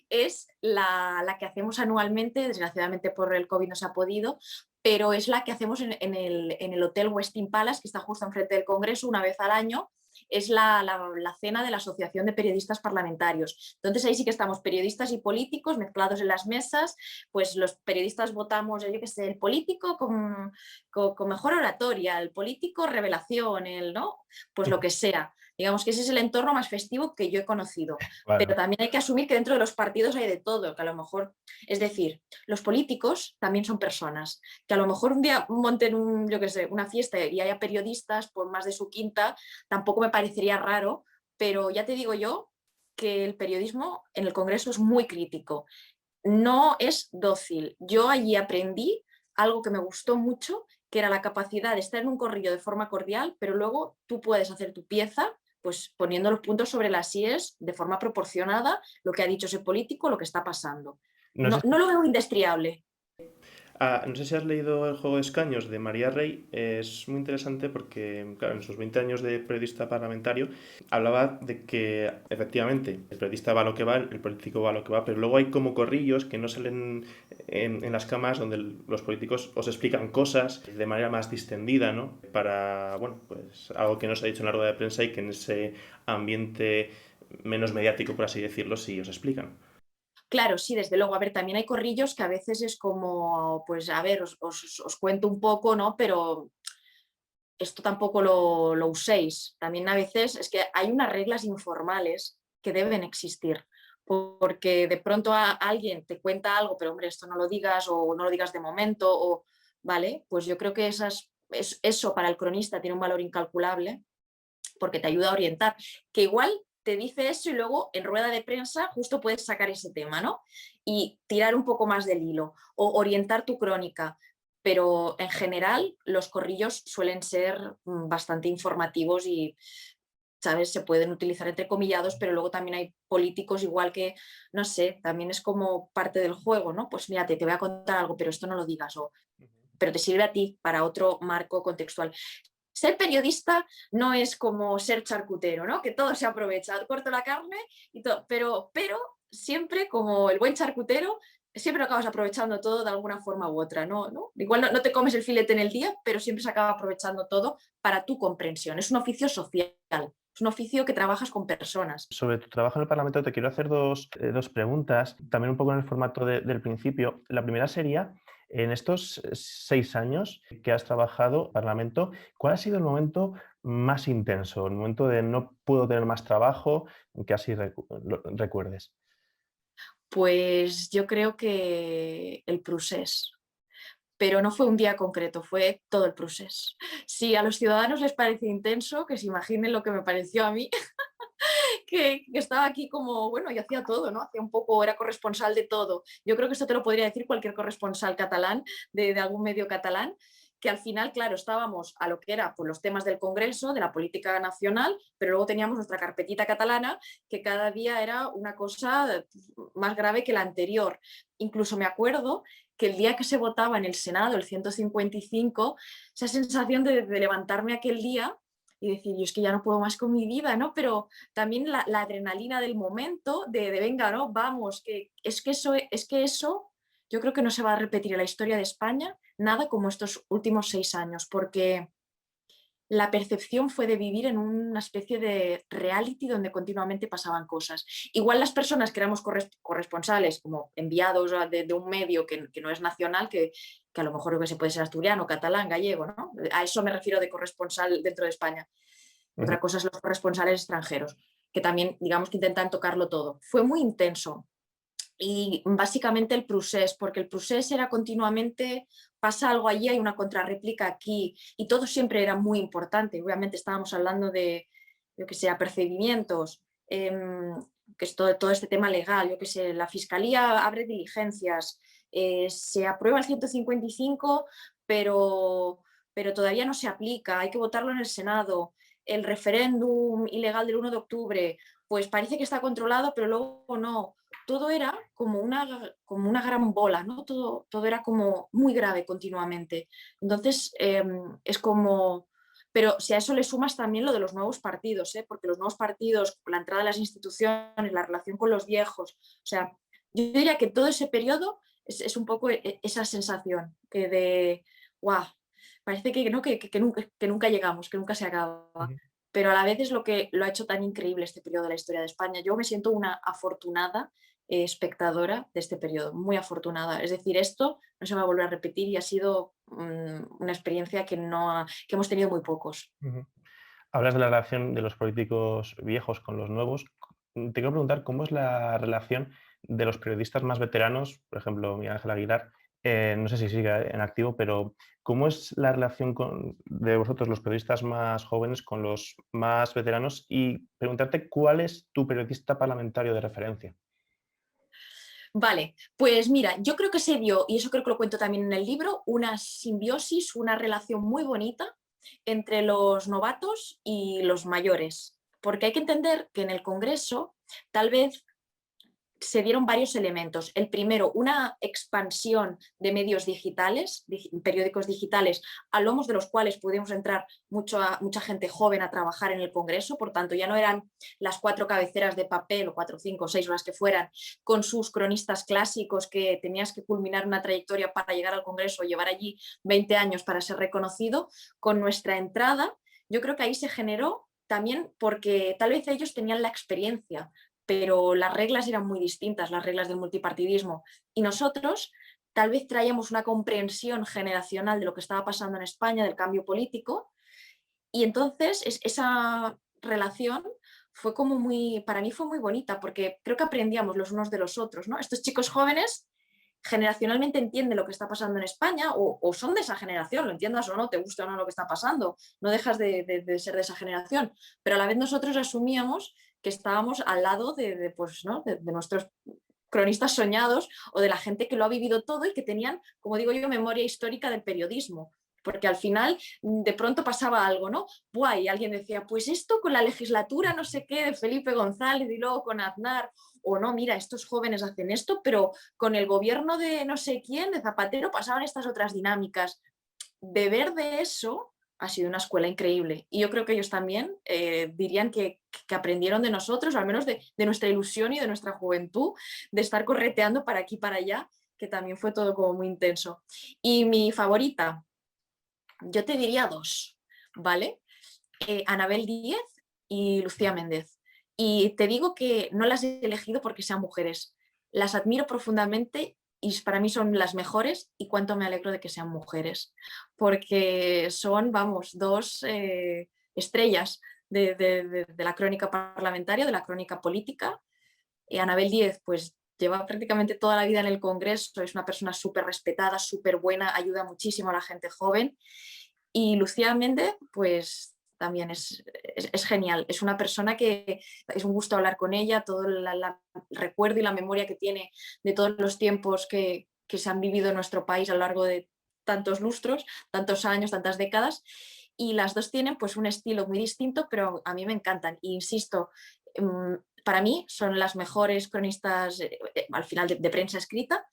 es la que hacemos anualmente, desgraciadamente por el COVID no se ha podido, pero es la que hacemos en el Hotel Westin Palace, que está justo enfrente del Congreso, una vez al año, es la cena de la Asociación de Periodistas Parlamentarios. Entonces ahí sí que estamos periodistas y políticos mezclados en las mesas, pues los periodistas votamos, yo qué sé, el político con mejor oratoria, el político revelación, ¿no? Pues lo que sea. Digamos que ese es el entorno más festivo que yo he conocido. Claro. Pero también hay que asumir que dentro de los partidos hay de todo, que a lo mejor, es decir, los políticos también son personas, que a lo mejor un día monten yo qué sé, una fiesta y haya periodistas por más de su quinta, tampoco me parecería raro, pero ya te digo yo que el periodismo en el Congreso es muy crítico, no es dócil. Yo allí aprendí algo que me gustó mucho, que era la capacidad de estar en un corrillo de forma cordial, pero luego tú puedes hacer tu pieza pues poniendo los puntos sobre las íes de forma proporcionada, lo que ha dicho ese político, lo que está pasando. No sé No lo veo indestriable. No sé si has leído El juego de escaños de María Rey. Es muy interesante porque, claro, en sus 20 años de periodista parlamentario hablaba de que efectivamente el periodista va a lo que va, el político va a lo que va, pero luego hay como corrillos que no salen en las cámaras donde los políticos os explican cosas de manera más distendida, ¿no? Para, bueno, pues algo que no se ha dicho en la rueda de prensa y que en ese ambiente menos mediático, por así decirlo, sí os explican. Claro, sí, desde luego. A ver, también hay corrillos que a veces es como, pues a ver, os cuento un poco, ¿no? Pero esto tampoco lo uséis. También a veces es que hay unas reglas informales que deben existir, porque de pronto alguien te cuenta algo, pero hombre, esto no lo digas o no lo digas de momento, o, ¿vale? Pues yo creo que eso para el cronista tiene un valor incalculable porque te ayuda a orientar, que igual te dice eso y luego en rueda de prensa justo puedes sacar ese tema, ¿no? Y tirar un poco más del hilo o orientar tu crónica. Pero en general los corrillos suelen ser bastante informativos y, ¿sabes? Se pueden utilizar entrecomillados, pero luego también hay políticos igual que, no sé, también es como parte del juego, ¿no? Pues mírate, te voy a contar algo, pero esto no lo digas, pero te sirve a ti para otro marco contextual. Ser periodista no es como ser charcutero, ¿no? Que todo se aprovecha, corto la carne y todo, pero siempre como el buen charcutero, siempre lo acabas aprovechando todo de alguna forma u otra, ¿no? Igual no te comes el filete en el día, pero siempre se acaba aprovechando todo para tu comprensión. Es un oficio social, es un oficio que trabajas con personas. Sobre tu trabajo en el Parlamento te quiero hacer dos preguntas, también un poco en el formato del principio. La primera sería, en estos 6 años que has trabajado en el Parlamento, ¿cuál ha sido el momento más intenso, el momento de no puedo tener más trabajo, que así recuerdes? Pues yo creo que el procés, pero no fue un día concreto, fue todo el procés. Si a los ciudadanos les parece intenso, que se imaginen lo que me pareció a mí, que estaba aquí como, bueno, yo hacía todo, ¿no? Hacía un poco, era corresponsal de todo. Yo creo que esto te lo podría decir cualquier corresponsal catalán, de algún medio catalán, que al final, claro, estábamos a lo que era pues, los temas del Congreso, de la política nacional, pero luego teníamos nuestra carpetita catalana, que cada día era una cosa más grave que la anterior. Incluso me acuerdo que el día que se votaba en el Senado, el 155, esa sensación de levantarme aquel día y decir, yo es que ya no puedo más con mi vida, ¿no? Pero también la adrenalina del momento, de venga, ¿no? Vamos, que eso yo creo que no se va a repetir en la historia de España nada como estos últimos 6 años, porque la percepción fue de vivir en una especie de reality donde continuamente pasaban cosas. Igual las personas que éramos corresponsales, como enviados de un medio que no es nacional, que a lo mejor que se puede ser asturiano, catalán, gallego, ¿no? A eso me refiero de corresponsal dentro de España. Otra cosa es los corresponsales extranjeros, que también, digamos que intentan tocarlo todo. Fue muy intenso. Y básicamente el procés, porque el procés era continuamente, pasa algo allí, hay una contrarréplica aquí, y todo siempre era muy importante. Obviamente estábamos hablando de, yo que sé, apercibimientos, que es todo este tema legal, yo que sé, la Fiscalía abre diligencias, se aprueba el 155, pero todavía no se aplica, hay que votarlo en el Senado, el referéndum ilegal del 1 de octubre, pues parece que está controlado, pero luego no. Todo era como una gran bola, ¿no? Todo era como muy grave continuamente. Entonces, es como... Pero si a eso le sumas también lo de los nuevos partidos, porque los nuevos partidos, la entrada de las instituciones, la relación con los viejos, o sea, yo diría que todo ese periodo es un poco esa sensación que de, guau, parece que, ¿no? que nunca llegamos, que nunca se acaba. pero a la vez es lo que lo ha hecho tan increíble este periodo de la historia de España. Yo me siento una afortunada espectadora de este periodo, muy afortunada. Es decir, esto no se va a volver a repetir y ha sido una experiencia que hemos tenido muy pocos. Ujú. Hablas de la relación de los políticos viejos con los nuevos. Te quiero preguntar cómo es la relación de los periodistas más veteranos, por ejemplo, Miguel Ángel Aguilar, no sé si sigue en activo, pero ¿cómo es la relación de vosotros, los periodistas más jóvenes, con los más veteranos? Y preguntarte cuál es tu periodista parlamentario de referencia. Vale, pues mira, yo creo que se dio, y eso creo que lo cuento también en el libro, una simbiosis, una relación muy bonita entre los novatos y los mayores. Porque hay que entender que en el Congreso tal vez se dieron varios elementos. El primero, una expansión de medios digitales, periódicos digitales, a lomos de los cuales pudimos entrar mucha gente joven a trabajar en el Congreso, por tanto ya no eran las 4 cabeceras de papel, o 4, 5, 6 horas que fueran, con sus cronistas clásicos que tenías que culminar una trayectoria para llegar al Congreso, llevar allí 20 años para ser reconocido. Con nuestra entrada, yo creo que ahí se generó también porque tal vez ellos tenían la experiencia, pero las reglas eran muy distintas, las reglas del multipartidismo. Y nosotros tal vez traíamos una comprensión generacional de lo que estaba pasando en España, del cambio político, y entonces esa relación fue como para mí fue muy bonita, porque creo que aprendíamos los unos de los otros, ¿no? Estos chicos jóvenes generacionalmente entienden lo que está pasando en España o son de esa generación, lo entiendas o no, te gusta o no lo que está pasando, no dejas de ser de esa generación, pero a la vez nosotros asumíamos que estábamos al lado pues, ¿no? de nuestros cronistas soñados o de la gente que lo ha vivido todo y que tenían, como digo yo, memoria histórica del periodismo. Porque al final de pronto pasaba algo, ¿no? Buah, y alguien decía, pues esto con la legislatura no sé qué de Felipe González y luego con Aznar, o no, mira, estos jóvenes hacen esto, pero con el gobierno de no sé quién, de Zapatero, pasaban estas otras dinámicas. Beber de eso ha sido una escuela increíble. Y yo creo que ellos también dirían que aprendieron de nosotros, al menos de nuestra ilusión y de nuestra juventud, de estar correteando para aquí y para allá, que también fue todo como muy intenso. Y mi favorita, yo te diría 2, ¿vale? Anabel Díez y Lucía Méndez. Y te digo que no las he elegido porque sean mujeres. Las admiro profundamente y para mí son las mejores, y cuánto me alegro de que sean mujeres, porque son, vamos, 2 estrellas de la crónica parlamentaria, de la crónica política. Anabel Díez, pues lleva prácticamente toda la vida en el Congreso, es una persona súper respetada, súper buena, ayuda muchísimo a la gente joven. Y Lucía Méndez, pues también es genial. Es una persona que es un gusto hablar con ella, todo el recuerdo y la memoria que tiene de todos los tiempos que se han vivido en nuestro país a lo largo de tantos lustros, tantos años, tantas décadas. Y las dos tienen pues un estilo muy distinto, pero a mí me encantan. E insisto, para mí son las mejores cronistas al final de prensa escrita,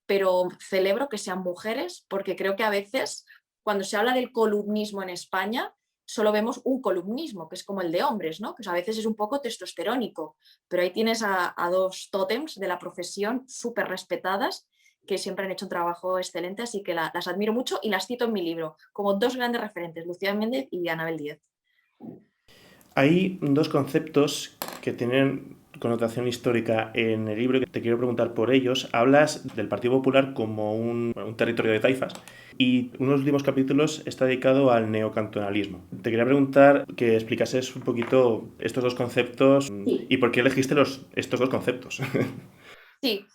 pero celebro que sean mujeres porque creo que a veces cuando se habla del columnismo en España solo vemos un columnismo, que es como el de hombres, ¿no? Que a veces es un poco testosterónico, pero ahí tienes a 2 tótems de la profesión súper respetadas que siempre han hecho un trabajo excelente, así que las admiro mucho y las cito en mi libro como 2 grandes referentes, Lucía Méndez y Anabel Díez. Hay 2 conceptos que tienen connotación histórica en el libro, que te quiero preguntar por ellos. Hablas del Partido Popular como un territorio de taifas y uno de los últimos capítulos está dedicado al neocantonalismo. Te quería preguntar que explicases un poquito estos 2 conceptos y por qué elegiste estos 2 conceptos. Sí.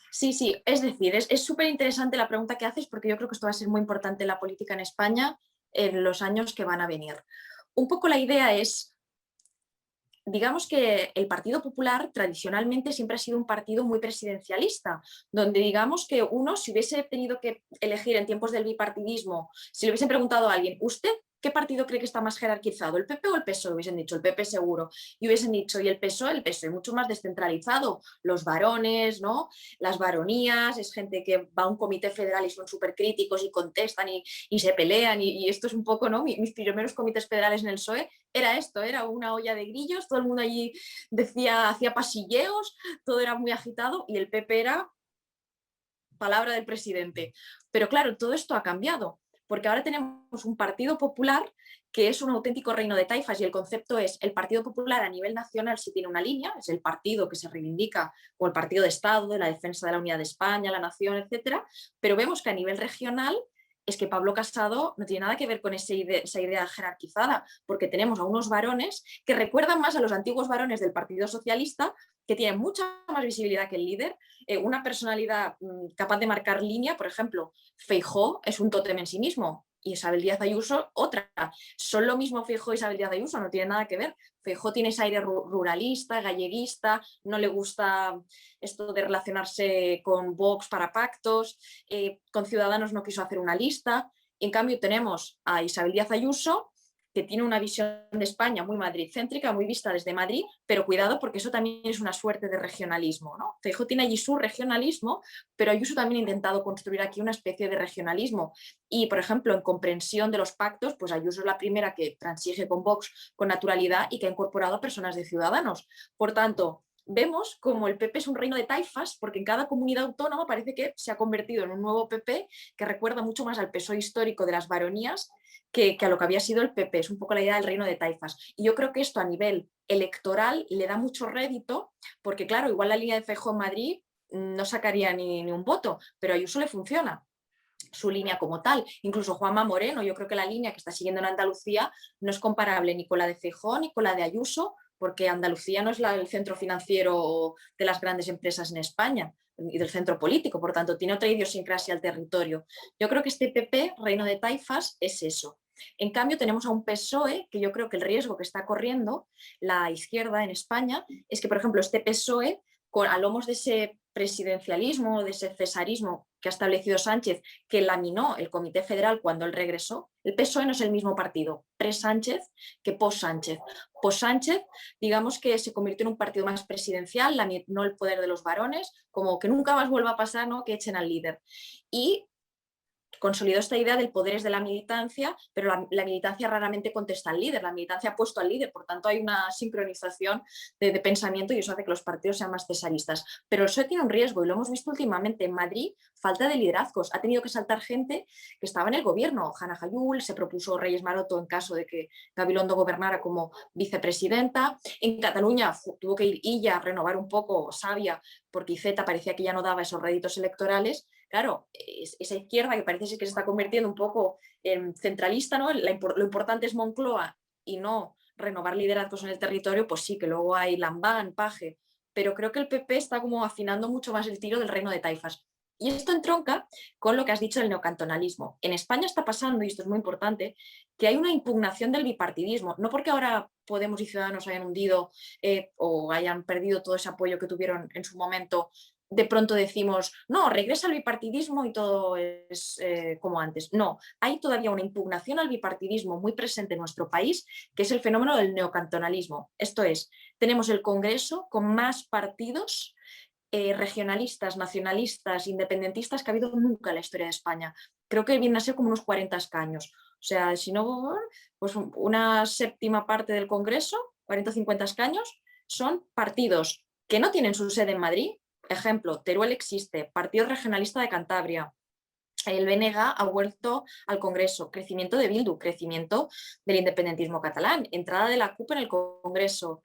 Es decir, es súper interesante la pregunta que haces porque yo creo que esto va a ser muy importante en la política en España en los años que van a venir. Un poco la idea es, digamos que el Partido Popular tradicionalmente siempre ha sido un partido muy presidencialista, donde digamos que uno, si hubiese tenido que elegir en tiempos del bipartidismo, si le hubiesen preguntado a alguien, ¿usted qué partido cree que está más jerarquizado, el PP o el PSOE? Hubiesen dicho el PP seguro, y hubiesen dicho, ¿y el PSOE mucho más descentralizado, los varones, ¿no? Las varonías, es gente que va a un comité federal y son súper críticos y contestan y se pelean, y esto es un poco, ¿no? Mis primeros comités federales en el PSOE era esto, era una olla de grillos, todo el mundo allí hacía pasilleos, todo era muy agitado, y el PP era palabra del presidente. Pero claro, todo esto ha cambiado, porque ahora tenemos un Partido Popular que es un auténtico reino de taifas y el concepto es el Partido Popular a nivel nacional sí tiene una línea, es el partido que se reivindica como el partido de Estado, de la defensa de la unidad de España, la nación, etcétera, pero vemos que a nivel regional es que Pablo Casado no tiene nada que ver con esa idea jerarquizada, porque tenemos a unos varones que recuerdan más a los antiguos varones del Partido Socialista, que tienen mucha más visibilidad que el líder, una personalidad capaz de marcar línea. Por ejemplo, Feijóo es un tótem en sí mismo y Isabel Díaz Ayuso otra. Son lo mismo Feijóo y Isabel Díaz Ayuso, no tiene nada que ver. Feijóo tiene ese aire ruralista, galleguista, no le gusta esto de relacionarse con Vox para pactos, con Ciudadanos no quiso hacer una lista. En cambio tenemos a Isabel Díaz Ayuso, que tiene una visión de España muy madrid-céntrica, muy vista desde Madrid, pero cuidado porque eso también es una suerte de regionalismo, ¿no? Feijóo tiene allí su regionalismo, pero Ayuso también ha intentado construir aquí una especie de regionalismo. Y, por ejemplo, en comprensión de los pactos, pues Ayuso es la primera que transige con Vox con naturalidad y que ha incorporado a personas de Ciudadanos. Por tanto, vemos como el PP es un reino de taifas, porque en cada comunidad autónoma parece que se ha convertido en un nuevo PP que recuerda mucho más al PSOE histórico de las baronías que a lo que había sido el PP. Es un poco la idea del reino de taifas. Y yo creo que esto a nivel electoral le da mucho rédito, porque claro, igual la línea de Feijóo en Madrid no sacaría ni un voto, pero a Ayuso le funciona su línea como tal. Incluso Juanma Moreno, yo creo que la línea que está siguiendo en Andalucía no es comparable ni con la de Feijóo ni con la de Ayuso, porque Andalucía no es el centro financiero de las grandes empresas en España y del centro político, por tanto tiene otra idiosincrasia al territorio. Yo creo que este PP, reino de taifas, es eso. En cambio tenemos a un PSOE que yo creo que el riesgo que está corriendo la izquierda en España es que, por ejemplo, este PSOE, a lomos de ese presidencialismo, de ese cesarismo que ha establecido Sánchez, que laminó el Comité Federal cuando él regresó, el PSOE no es el mismo partido pre-Sánchez que post-Sánchez. Post-Sánchez, digamos que se convirtió en un partido más presidencial, no el poder de los varones, como que nunca más vuelva a pasar, ¿no?, que echen al líder. Y consolidó esta idea del poder es de la militancia, pero la militancia raramente contesta al líder, la militancia ha puesto al líder, por tanto hay una sincronización de pensamiento y eso hace que los partidos sean más cesaristas. Pero el PSOE tiene un riesgo y lo hemos visto últimamente en Madrid, falta de liderazgos, ha tenido que saltar gente que estaba en el gobierno. Hanna Hallul, se propuso Reyes Maroto en caso de que Gabilondo gobernara como vicepresidenta. En Cataluña tuvo que ir Illa a renovar un poco, Savia, porque Iceta parecía que ya no daba esos réditos electorales. Claro, esa izquierda que parece que se está convirtiendo un poco en centralista, ¿no? Lo importante es Moncloa y no renovar liderazgos en el territorio, pues sí, que luego hay Lambán, Paje, pero creo que el PP está como afinando mucho más el tiro del reino de taifas. Y esto entronca con lo que has dicho del neocantonalismo. En España está pasando, y esto es muy importante, que hay una impugnación del bipartidismo, no porque ahora Podemos y Ciudadanos hayan hundido o hayan perdido todo ese apoyo que tuvieron en su momento, de pronto decimos, no, regresa al bipartidismo y todo es como antes. No, hay todavía una impugnación al bipartidismo muy presente en nuestro país, que es el fenómeno del neocantonalismo. Esto es, tenemos el Congreso con más partidos regionalistas, nacionalistas, independentistas que ha habido nunca en la historia de España. Creo que vienen a ser como unos 40 escaños. O sea, si no, pues una séptima parte del Congreso, 40 o 50 escaños, son partidos que no tienen su sede en Madrid. Ejemplo, Teruel existe, Partido Regionalista de Cantabria. El BNG ha vuelto al Congreso, crecimiento de Bildu, crecimiento del independentismo catalán, entrada de la CUP en el Congreso.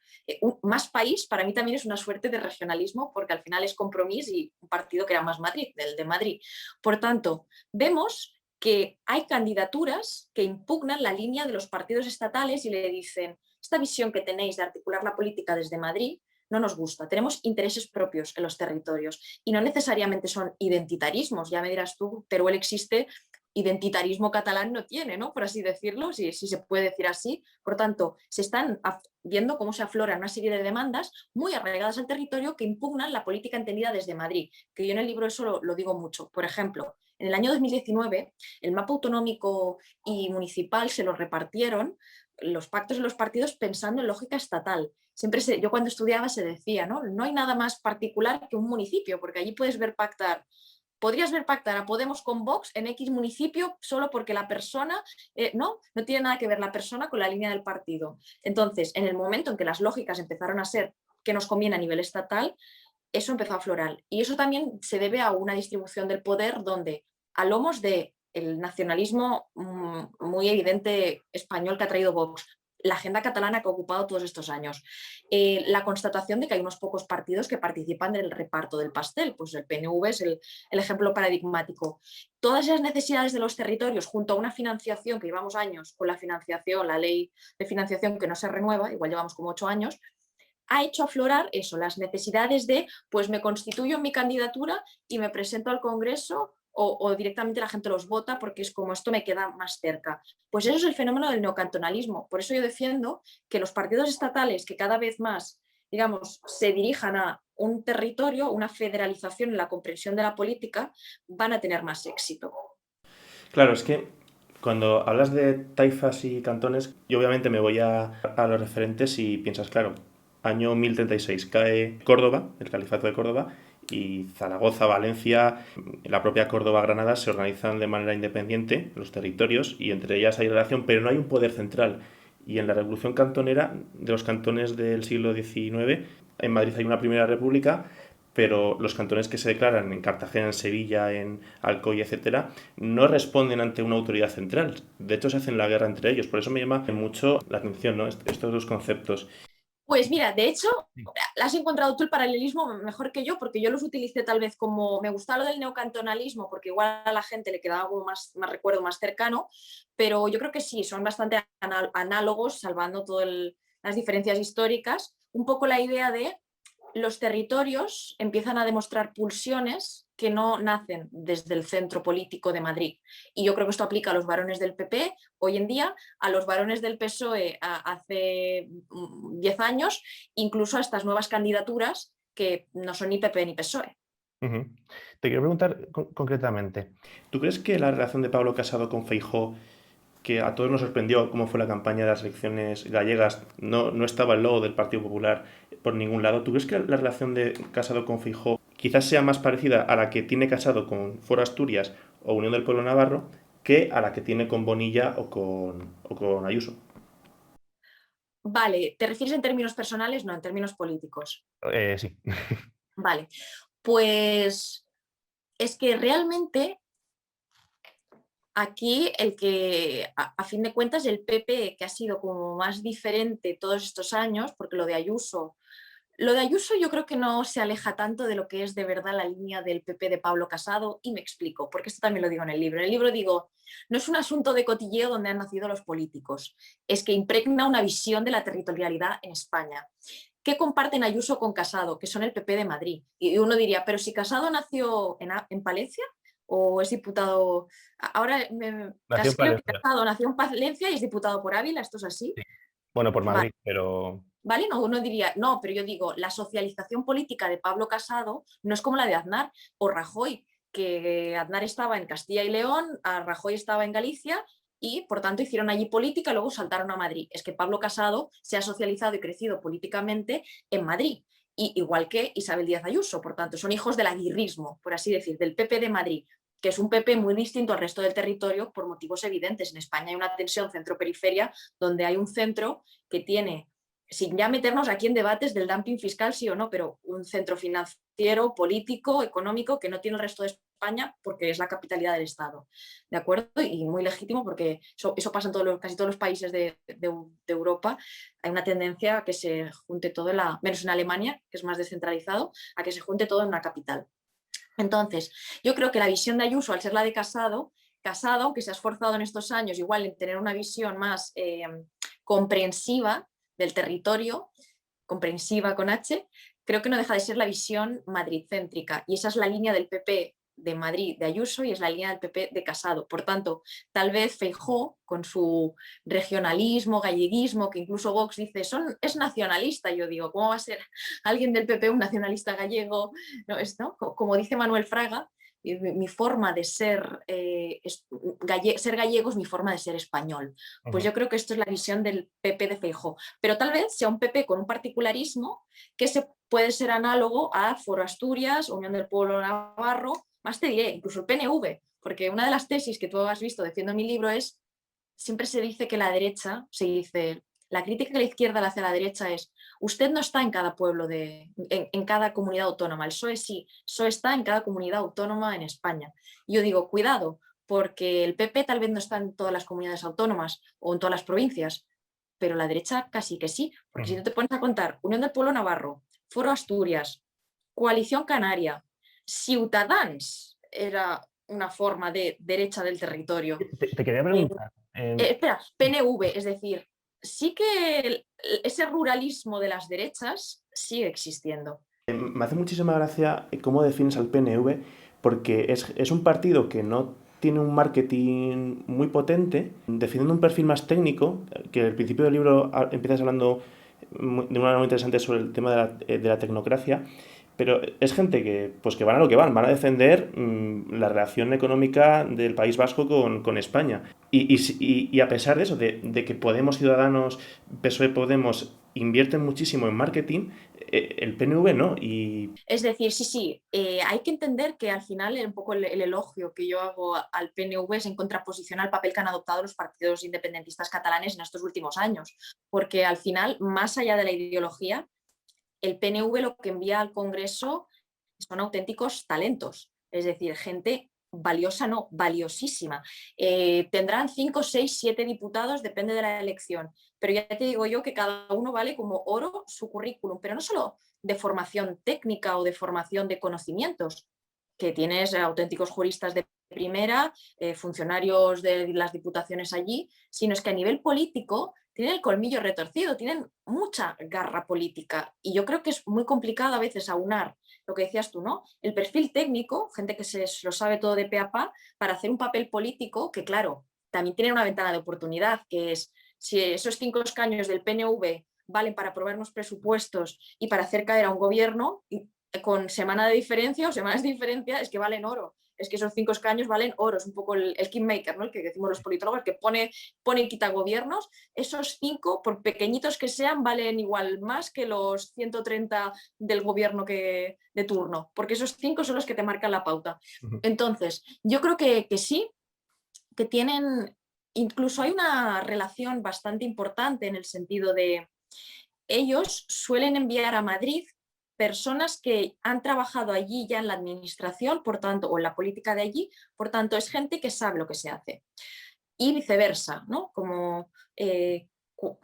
Más país para mí también es una suerte de regionalismo porque al final es Compromís y un partido que era más Madrid, el de Madrid. Por tanto, vemos que hay candidaturas que impugnan la línea de los partidos estatales y le dicen, esta visión que tenéis de articular la política desde Madrid no nos gusta, tenemos intereses propios en los territorios y no necesariamente son identitarismos. Ya me dirás tú, Teruel existe, identitarismo catalán no tiene, ¿no?, por así decirlo, si se puede decir así. Por tanto, se están viendo cómo se afloran una serie de demandas muy arraigadas al territorio que impugnan la política entendida desde Madrid, que yo en el libro eso lo digo mucho. Por ejemplo, en el año 2019 el mapa autonómico y municipal se lo repartieron los pactos de los partidos pensando en lógica estatal. Yo cuando estudiaba se decía, ¿no?, no hay nada más particular que un municipio, porque allí podrías ver pactar a Podemos con Vox en X municipio solo porque la persona, no tiene nada que ver la persona con la línea del partido. Entonces, en el momento en que las lógicas empezaron a ser que nos conviene a nivel estatal, eso empezó a aflorar. Y eso también se debe a una distribución del poder donde a lomos de el nacionalismo muy evidente español que ha traído Vox, la agenda catalana que ha ocupado todos estos años, la constatación de que hay unos pocos partidos que participan del reparto del pastel, pues el PNV es el ejemplo paradigmático. Todas esas necesidades de los territorios, junto a una financiación que llevamos años con la financiación, la ley de financiación que no se renueva, igual llevamos como 8 años, ha hecho aflorar eso, las necesidades de, pues me constituyo en mi candidatura y me presento al Congreso o directamente la gente los vota porque es como esto me queda más cerca. Pues eso es el fenómeno del neocantonalismo. Por eso yo defiendo que los partidos estatales que cada vez más, digamos, se dirijan a un territorio, una federalización en la comprensión de la política, van a tener más éxito. Claro, es que cuando hablas de taifas y cantones, yo obviamente me voy a los referentes y piensas, claro, año 1036 cae Córdoba, el califato de Córdoba, y Zaragoza, Valencia, la propia Córdoba-Granada se organizan de manera independiente, los territorios, y entre ellas hay relación, pero no hay un poder central. Y en la Revolución Cantonera, de los cantones del siglo XIX, en Madrid hay una primera república, pero los cantones que se declaran en Cartagena, en Sevilla, en Alcoy, etcétera, no responden ante una autoridad central. De hecho, se hacen la guerra entre ellos. Por eso me llama mucho la atención, ¿no? Estos dos conceptos. Pues mira, de hecho, has encontrado tú el paralelismo mejor que yo, porque yo los utilicé tal vez como, me gustaba lo del neocantonalismo, porque igual a la gente le quedaba algo más recuerdo, más cercano, pero yo creo que sí, son bastante análogos, salvando todas las diferencias históricas, un poco la idea de los territorios empiezan a demostrar pulsiones que no nacen desde el centro político de Madrid. Y yo creo que esto aplica a los varones del PP hoy en día, a los varones del PSOE hace 10 años, incluso a estas nuevas candidaturas que no son ni PP ni PSOE. Te quiero preguntar concretamente. ¿Tú crees que la relación de Pablo Casado con Feijóo, que a todos nos sorprendió cómo fue la campaña de las elecciones gallegas, no estaba el logo del Partido Popular por ningún lado? ¿Tú crees que la relación de Casado con Feijóo quizás sea más parecida a la que tiene Casado con Foro Asturias o Unión del Pueblo Navarro que a la que tiene con Bonilla o con Ayuso? Vale, ¿te refieres en términos personales? No, en términos políticos. Sí. Vale, pues es que realmente aquí el que, a fin de cuentas, el PP, que ha sido como más diferente todos estos años, porque lo de Ayuso yo creo que no se aleja tanto de lo que es de verdad la línea del PP de Pablo Casado, y me explico, porque esto también lo digo en el libro. En el libro digo, no es un asunto de cotilleo donde han nacido los políticos, es que impregna una visión de la territorialidad en España. ¿Qué comparten Ayuso con Casado? Que son el PP de Madrid. Y uno diría, pero si Casado nació en Palencia o es diputado, ahora creo que Casado nació en Palencia y es diputado por Ávila, ¿esto es así? Sí. Bueno, por Madrid, Vale. pero... ¿Vale? No, uno diría, no, pero yo digo, la socialización política de Pablo Casado no es como la de Aznar o Rajoy, que Aznar estaba en Castilla y León, Rajoy estaba en Galicia y por tanto hicieron allí política y luego saltaron a Madrid. Es que Pablo Casado se ha socializado y crecido políticamente en Madrid, y igual que Isabel Díaz Ayuso, por tanto son hijos del aguirrismo, por así decir, del PP de Madrid, que es un PP muy distinto al resto del territorio por motivos evidentes. En España hay una tensión centro-periferia donde hay un centro que tiene, sin ya meternos aquí en debates del dumping fiscal sí o no, pero un centro financiero, político, económico que no tiene el resto de España porque es la capitalidad del Estado, ¿de acuerdo? Y muy legítimo porque eso pasa en casi todos los países de Europa. Hay una tendencia a que se junte todo, menos en Alemania, que es más descentralizado, a que se junte todo en una capital. Entonces, yo creo que la visión de Ayuso, al ser la de Casado, aunque se ha esforzado en estos años igual en tener una visión más comprensiva del territorio, comprensiva con H, creo que no deja de ser la visión madridcéntrica, y esa es la línea del PP de Madrid de Ayuso y es la línea del PP de Casado. Por tanto, tal vez Feijóo, con su regionalismo, galleguismo, que incluso Vox dice, es nacionalista. Yo digo, ¿cómo va a ser alguien del PP un nacionalista gallego? No, ¿no? Como dice Manuel Fraga, mi forma de ser gallego es mi forma de ser español. Pues yo creo que esto es la visión del PP de Feijóo, pero tal vez sea un PP con un particularismo que puede ser análogo a Foro Asturias, Unión del Pueblo Navarro, más te diré, incluso el PNV, porque una de las tesis que tú has visto, defiendo en mi libro, es, siempre se dice que la derecha, la crítica que la izquierda le hace a la derecha es, usted no está en cada pueblo, en cada comunidad autónoma, el PSOE sí, el PSOE está en cada comunidad autónoma en España. Y yo digo, cuidado, porque el PP tal vez no está en todas las comunidades autónomas o en todas las provincias, pero la derecha casi que sí, porque si no te pones a contar Unión del Pueblo Navarro, Foro Asturias, Coalición Canaria, Ciutadans era una forma de derecha del territorio. Te quería preguntar. Espera, PNV, es decir, sí que ese ruralismo de las derechas sigue existiendo. Me hace muchísima gracia cómo defines al PNV, porque es un partido que no tiene un marketing muy potente, definiendo un perfil más técnico, que al principio del libro empiezas hablando de una manera muy interesante sobre el tema de la tecnocracia, pero es gente que van a lo que van a defender la relación económica del País Vasco con España. Y a pesar de eso, de que Podemos, Ciudadanos, PSOE, Podemos invierten muchísimo en marketing, el PNV no. Es decir, sí, hay que entender que al final un poco el elogio que yo hago al PNV es en contraposición al papel que han adoptado los partidos independentistas catalanes en estos últimos años, porque al final, más allá de la ideología, el PNV lo que envía al Congreso son auténticos talentos, es decir, gente valiosa, no, valiosísima. Tendrán 5, 6, 7 diputados, depende de la elección, pero ya te digo yo que cada uno vale como oro su currículum, pero no solo de formación técnica o de formación de conocimientos, que tienes auténticos juristas de primera, funcionarios de las diputaciones allí, sino es que a nivel político tienen el colmillo retorcido, tienen mucha garra política y yo creo que es muy complicado a veces aunar lo que decías tú, ¿no? El perfil técnico, gente que se lo sabe todo de pe a pa, para hacer un papel político que, claro, también tiene una ventana de oportunidad, que es si esos 5 escaños del PNV valen para aprobar unos presupuestos y para hacer caer a un gobierno, con semana de diferencia o semanas de diferencia, es que valen oro. Es que esos 5 escaños valen oro, es un poco el kingmaker, ¿no? El que decimos los politólogos, que pone y quita gobiernos. Esos 5, por pequeñitos que sean, valen igual más que los 130 del gobierno de turno, porque esos 5 son los que te marcan la pauta. Entonces, yo creo que sí, que tienen, incluso hay una relación bastante importante en el sentido de ellos suelen enviar a Madrid personas que han trabajado allí ya en la administración, por tanto, o en la política de allí, por tanto, es gente que sabe lo que se hace. Y viceversa, ¿no? Como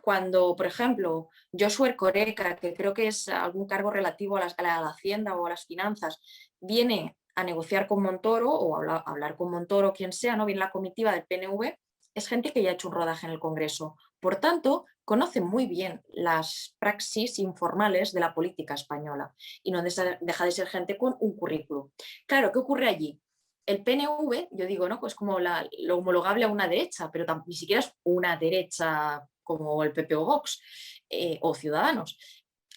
cuando, por ejemplo, Josué Erkoreka, que creo que es algún cargo relativo a la Hacienda o a las finanzas, viene a negociar con Montoro o a hablar con Montoro, quien sea, ¿no? Viene la comitiva del PNV, es gente que ya ha hecho un rodaje en el Congreso. Por tanto, conoce muy bien las praxis informales de la política española y no deja de ser gente con un currículum. Claro, ¿qué ocurre allí? El PNV, yo digo, ¿no? Pues como lo homologable a una derecha, pero ni siquiera es una derecha como el PP o Vox o Ciudadanos.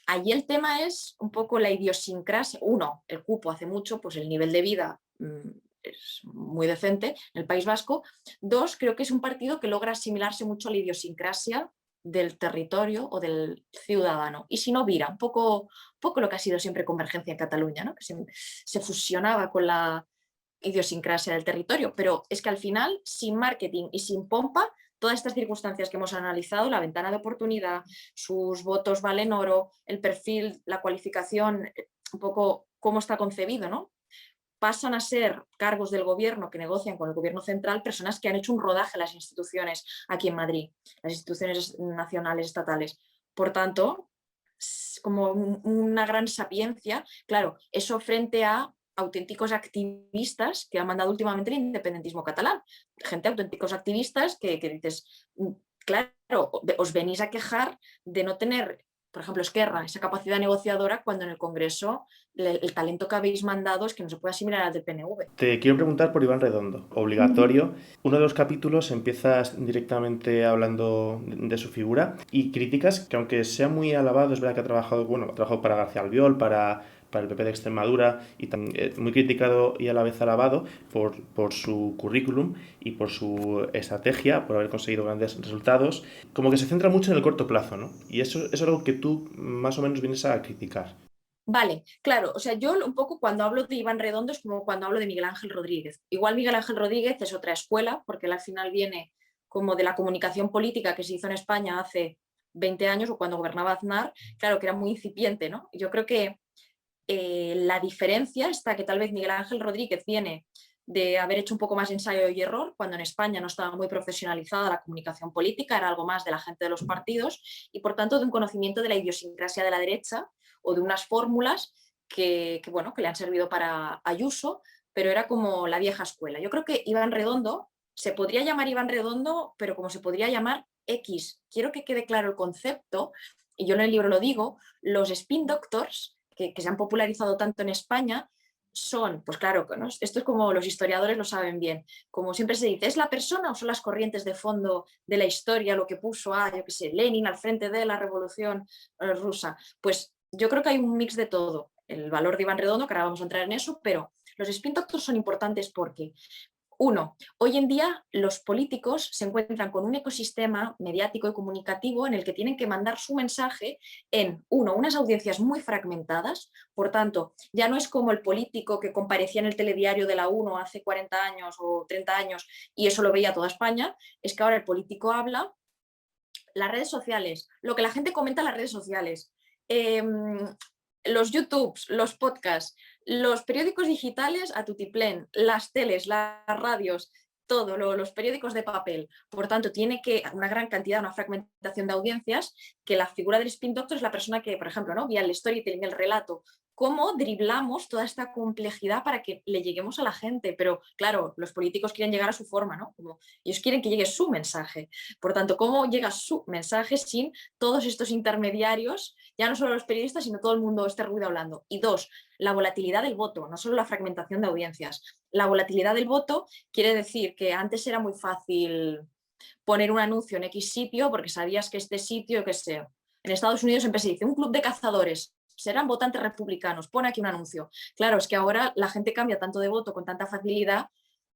Allí el tema es un poco la idiosincrasia. Uno, el cupo hace mucho, pues el nivel de vida es muy decente en el País Vasco. Dos, creo que es un partido que logra asimilarse mucho a la idiosincrasia del territorio o del ciudadano. Y si no, vira un poco lo que ha sido siempre Convergencia en Cataluña, ¿no? Que se fusionaba con la idiosincrasia del territorio, pero es que al final, sin marketing y sin pompa, todas estas circunstancias que hemos analizado, la ventana de oportunidad, sus votos valen oro, el perfil, la cualificación, un poco cómo está concebido, ¿no? Pasan a ser cargos del gobierno que negocian con el gobierno central, personas que han hecho un rodaje en las instituciones aquí en Madrid, las instituciones nacionales, estatales. Por tanto, como una gran sapiencia, claro, eso frente a auténticos activistas que han mandado últimamente el independentismo catalán. Gente, auténticos activistas que dices, claro, os venís a quejar de no tener, por ejemplo, Esquerra, esa capacidad negociadora, cuando en el Congreso el talento que habéis mandado es que no se puede asimilar al del PNV. Te quiero preguntar por Iván Redondo, obligatorio. Uno de los capítulos empiezas directamente hablando de su figura y críticas que, aunque sea muy alabado, es verdad que ha trabajado para García Albiol, para el PP de Extremadura, y también muy criticado y a la vez alabado por su currículum y por su estrategia, por haber conseguido grandes resultados. Como que se centra mucho en el corto plazo, ¿no? Y eso es algo que tú más o menos vienes a criticar. Vale, claro, o sea, yo un poco cuando hablo de Iván Redondo es como cuando hablo de Miguel Ángel Rodríguez. Igual Miguel Ángel Rodríguez es otra escuela, porque él al final viene como de la comunicación política que se hizo en España hace 20 años o cuando gobernaba Aznar, claro que era muy incipiente, ¿no? Yo creo que la diferencia está que tal vez Miguel Ángel Rodríguez viene de haber hecho un poco más de ensayo y error, cuando en España no estaba muy profesionalizada la comunicación política, era algo más de la gente de los partidos y por tanto de un conocimiento de la idiosincrasia de la derecha o de unas fórmulas bueno, que le han servido para Ayuso, pero era como la vieja escuela. Yo creo que Iván Redondo, se podría llamar Iván Redondo, pero como se podría llamar X. Quiero que quede claro el concepto, y yo en el libro lo digo, los spin doctors, que se han popularizado tanto en España, son, pues claro, ¿no? Esto es como los historiadores lo saben bien, como siempre se dice, ¿es la persona o son las corrientes de fondo de la historia lo que puso a, yo qué sé, Lenin al frente de la revolución rusa? Pues yo creo que hay un mix de todo, el valor de Iván Redondo, que ahora vamos a entrar en eso, pero los spin doctors son importantes porque uno, hoy en día los políticos se encuentran con un ecosistema mediático y comunicativo en el que tienen que mandar su mensaje en, unas audiencias muy fragmentadas, por tanto, ya no es como el político que comparecía en el telediario de la 1 hace 40 años o 30 años y eso lo veía toda España, es que ahora el político habla, las redes sociales, lo que la gente comenta en las redes sociales, los YouTubes, los podcasts, los periódicos digitales a tutiplén, las teles, las radios, todo, los periódicos de papel. Por tanto, tiene que una gran cantidad, una fragmentación de audiencias, que la figura del spin doctor es la persona que, por ejemplo, ¿no? vía el storytelling, el relato, cómo driblamos toda esta complejidad para que le lleguemos a la gente. Pero claro, los políticos quieren llegar a su forma, ¿no? Como ellos quieren que llegue su mensaje. Por tanto, ¿cómo llega su mensaje sin todos estos intermediarios, ya no solo los periodistas, sino todo el mundo este ruido hablando? Y dos, la volatilidad del voto, no solo la fragmentación de audiencias. La volatilidad del voto quiere decir que antes era muy fácil poner un anuncio en X sitio porque sabías que este sitio, que sé, en Estados Unidos siempre se dice un club de cazadores, serán votantes republicanos, pon aquí un anuncio. Claro, es que ahora la gente cambia tanto de voto con tanta facilidad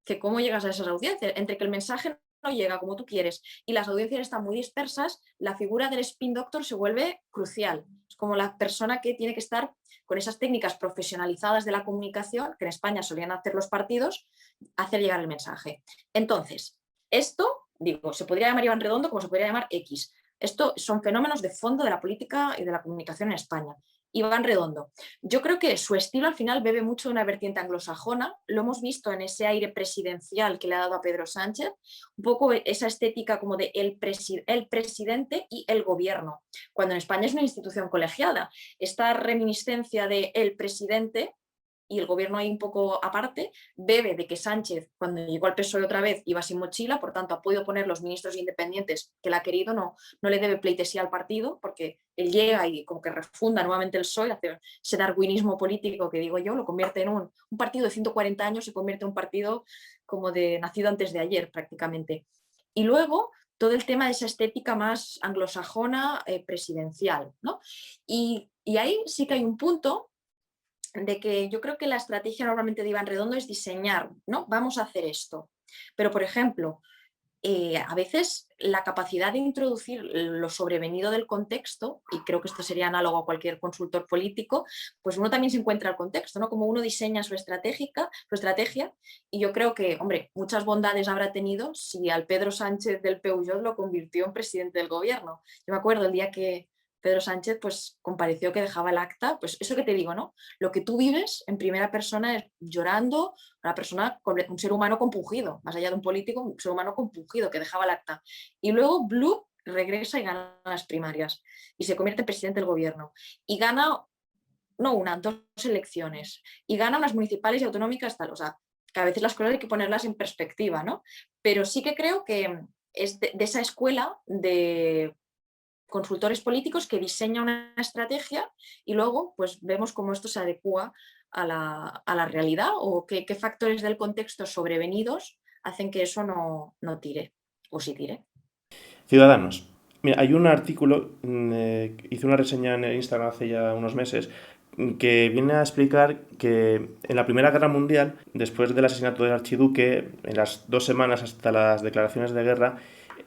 que cómo llegas a esas audiencias, entre que el mensaje no llega como tú quieres y las audiencias están muy dispersas, la figura del spin doctor se vuelve crucial. Es como la persona que tiene que estar con esas técnicas profesionalizadas de la comunicación, que en España solían hacer los partidos, hacer llegar el mensaje. Entonces, esto, digo, se podría llamar Iván Redondo como se podría llamar X. Esto son fenómenos de fondo de la política y de la comunicación en España. Iván Redondo. Yo creo que su estilo al final bebe mucho de una vertiente anglosajona, lo hemos visto en ese aire presidencial que le ha dado a Pedro Sánchez, un poco esa estética como de el presidente y el gobierno, cuando en España es una institución colegiada. Esta reminiscencia de el presidente y el gobierno ahí un poco aparte, bebe de que Sánchez, cuando llegó al PSOE otra vez, iba sin mochila, por tanto ha podido poner los ministros independientes que él ha querido, no le debe pleitesía al partido, porque él llega y como que refunda nuevamente el PSOE, hace ese darwinismo político que digo yo, lo convierte en un partido de 140 años, se convierte en un partido como de nacido antes de ayer prácticamente. Y luego todo el tema de esa estética más anglosajona presidencial, ¿no? Y ahí sí que hay un punto de que yo creo que la estrategia normalmente de Iván Redondo es diseñar, ¿no? Vamos a hacer esto. Pero, por ejemplo, a veces la capacidad de introducir lo sobrevenido del contexto, y creo que esto sería análogo a cualquier consultor político, pues uno también se encuentra el contexto, ¿no? Como uno diseña su estrategia, y yo creo que, hombre, muchas bondades habrá tenido si al Pedro Sánchez del Peugeot lo convirtió en presidente del gobierno. Yo me acuerdo el día que Pedro Sánchez pues compareció que dejaba el acta, pues eso que te digo, ¿no? Lo que tú vives en primera persona es llorando, una persona, un ser humano compungido, más allá de un político, un ser humano compungido que dejaba el acta. Y luego Blue regresa y gana las primarias y se convierte en presidente del gobierno. Y gana, no una, dos elecciones. Y gana unas municipales y autonómicas tal. O sea, que a veces las cosas hay que ponerlas en perspectiva, ¿no? Pero sí que creo que es de esa escuela de consultores políticos que diseña una estrategia y luego pues vemos cómo esto se adecua a la realidad o qué factores del contexto sobrevenidos hacen que eso no tire o sí tire. Ciudadanos. Mira, hay un artículo, hice una reseña en Instagram hace ya unos meses, que viene a explicar que en la Primera Guerra Mundial, después del asesinato del archiduque, en las 2 semanas hasta las declaraciones de guerra,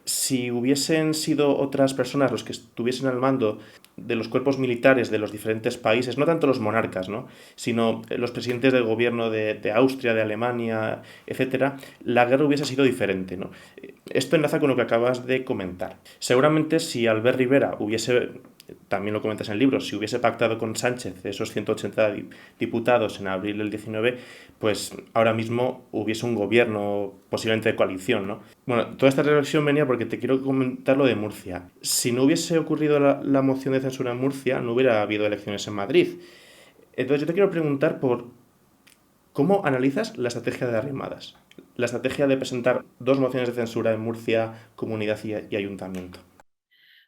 si hubiesen sido otras personas los que estuviesen al mando de los cuerpos militares de los diferentes países, no tanto los monarcas, ¿no?, sino los presidentes del gobierno de Austria, de Alemania, etcétera, la guerra hubiese sido diferente, ¿no? Esto enlaza con lo que acabas de comentar. Seguramente si Albert Rivera hubiese también lo comentas en el libro, si hubiese pactado con Sánchez esos 180 diputados en abril del 19, pues ahora mismo hubiese un gobierno posiblemente de coalición, ¿no? Bueno, toda esta reflexión venía porque te quiero comentar lo de Murcia. Si no hubiese ocurrido la moción de censura en Murcia, no hubiera habido elecciones en Madrid. Entonces yo te quiero preguntar por cómo analizas la estrategia de Arrimadas, la estrategia de presentar dos mociones de censura en Murcia, Comunidad y Ayuntamiento.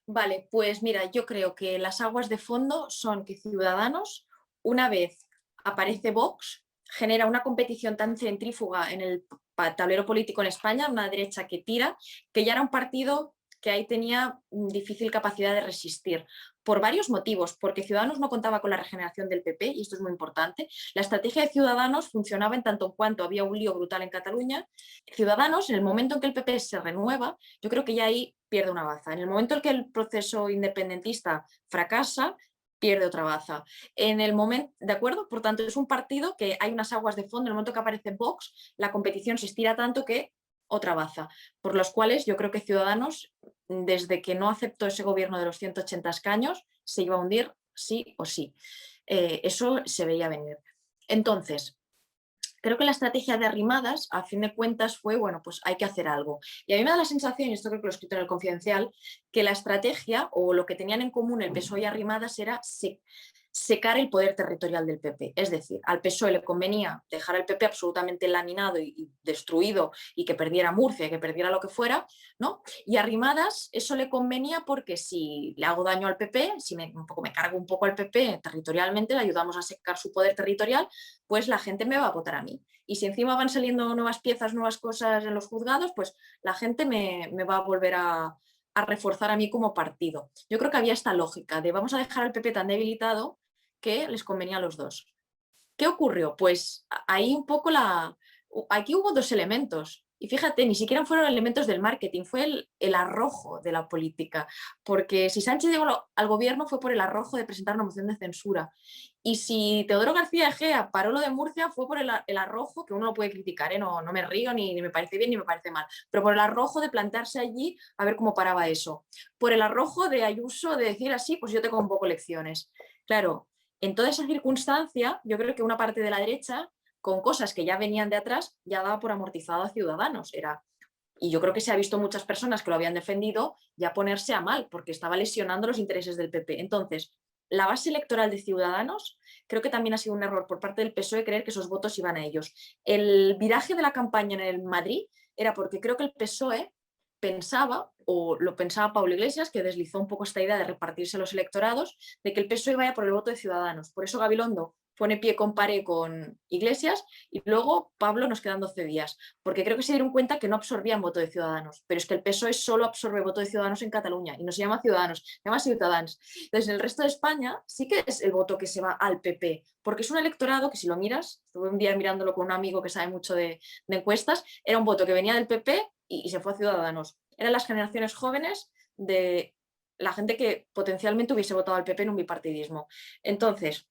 Vale, pues mira, yo creo que las aguas de fondo son que Ciudadanos, una vez aparece Vox, genera una competición tan centrífuga en el tablero político en España, una derecha que tira, que ya era un partido que ahí tenía difícil capacidad de resistir, por varios motivos, porque Ciudadanos no contaba con la regeneración del PP, y esto es muy importante. La estrategia de Ciudadanos funcionaba en tanto en cuanto había un lío brutal en Cataluña. Ciudadanos, en el momento en que el PP se renueva, yo creo que ya ahí pierde una baza. En el momento en que el proceso independentista fracasa, pierde otra baza. En el momento, ¿de acuerdo? Por tanto, es un partido que hay unas aguas de fondo. En el momento que aparece Vox, la competición se estira tanto que otra baza, por los cuales yo creo que Ciudadanos, desde que no aceptó ese gobierno de los 180 escaños, se iba a hundir sí o sí. Eso se veía venir. Entonces, creo que la estrategia de Arrimadas, a fin de cuentas, fue, bueno, pues hay que hacer algo. Y a mí me da la sensación, y esto creo que lo he escrito en el Confidencial, que la estrategia o lo que tenían en común el PSOE y Arrimadas era secar el poder territorial del PP. Es decir, al PSOE le convenía dejar al PP absolutamente laminado y destruido y que perdiera Murcia, que perdiera lo que fuera, ¿no? Y a Arrimadas eso le convenía porque si le hago daño al PP, si me cargo un poco al PP territorialmente, le ayudamos a secar su poder territorial, pues la gente me va a votar a mí. Y si encima van saliendo nuevas piezas, nuevas cosas en los juzgados, pues la gente me va a volver a reforzar a mí como partido. Yo creo que había esta lógica de vamos a dejar al PP tan debilitado que les convenía a los dos. ¿Qué ocurrió? Pues ahí un poco aquí hubo dos elementos. Y fíjate, ni siquiera fueron elementos del marketing, fue el arrojo de la política. Porque si Sánchez llegó al gobierno fue por el arrojo de presentar una moción de censura. Y si Teodoro García Egea paró lo de Murcia fue por el arrojo, que uno lo puede criticar, ¿eh? No me río, ni me parece bien, ni me parece mal, pero por el arrojo de plantarse allí a ver cómo paraba eso. Por el arrojo de Ayuso de decir así, pues yo te convoco elecciones. Claro, en toda esa circunstancia, yo creo que una parte de la derecha, con cosas que ya venían de atrás, ya daba por amortizado a Ciudadanos. Y yo creo que se ha visto muchas personas que lo habían defendido ya ponerse a mal, porque estaba lesionando los intereses del PP. Entonces, la base electoral de Ciudadanos creo que también ha sido un error por parte del PSOE creer que esos votos iban a ellos. El viraje de la campaña en el Madrid era porque creo que el PSOE pensaba, o lo pensaba Pablo Iglesias, que deslizó un poco esta idea de repartirse los electorados, de que el PSOE vaya por el voto de Ciudadanos. Por eso Gabilondo pone pie con pared con Iglesias y luego Pablo nos quedan 12 días, porque creo que se dieron cuenta que no absorbían voto de Ciudadanos, pero es que el PSOE solo absorbe voto de Ciudadanos en Cataluña y no se llama Ciudadanos, se llama Ciutadans. Entonces, en el resto de España sí que es el voto que se va al PP, porque es un electorado que si lo miras, estuve un día mirándolo con un amigo que sabe mucho de encuestas, era un voto que venía del PP y se fue a Ciudadanos. Eran las generaciones jóvenes de la gente que potencialmente hubiese votado al PP en un bipartidismo. Entonces,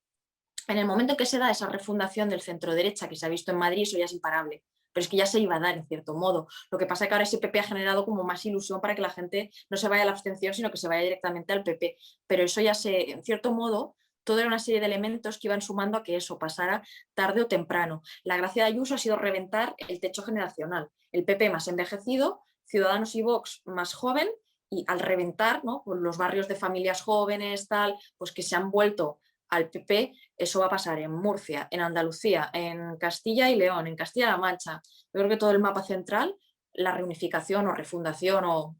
en el momento en que se da esa refundación del centro derecha que se ha visto en Madrid, eso ya es imparable. Pero es que ya se iba a dar en cierto modo. Lo que pasa es que ahora ese PP ha generado como más ilusión para que la gente no se vaya a la abstención, sino que se vaya directamente al PP. Pero eso ya en cierto modo, todo era una serie de elementos que iban sumando a que eso pasara tarde o temprano. La gracia de Ayuso ha sido reventar el techo generacional. El PP más envejecido, Ciudadanos y Vox más joven, y al reventar, ¿no?, pues los barrios de familias jóvenes, tal, pues que se han vuelto al PP, eso va a pasar en Murcia, en Andalucía, en Castilla y León, en Castilla-La Mancha. Yo creo que todo el mapa central, la reunificación o refundación o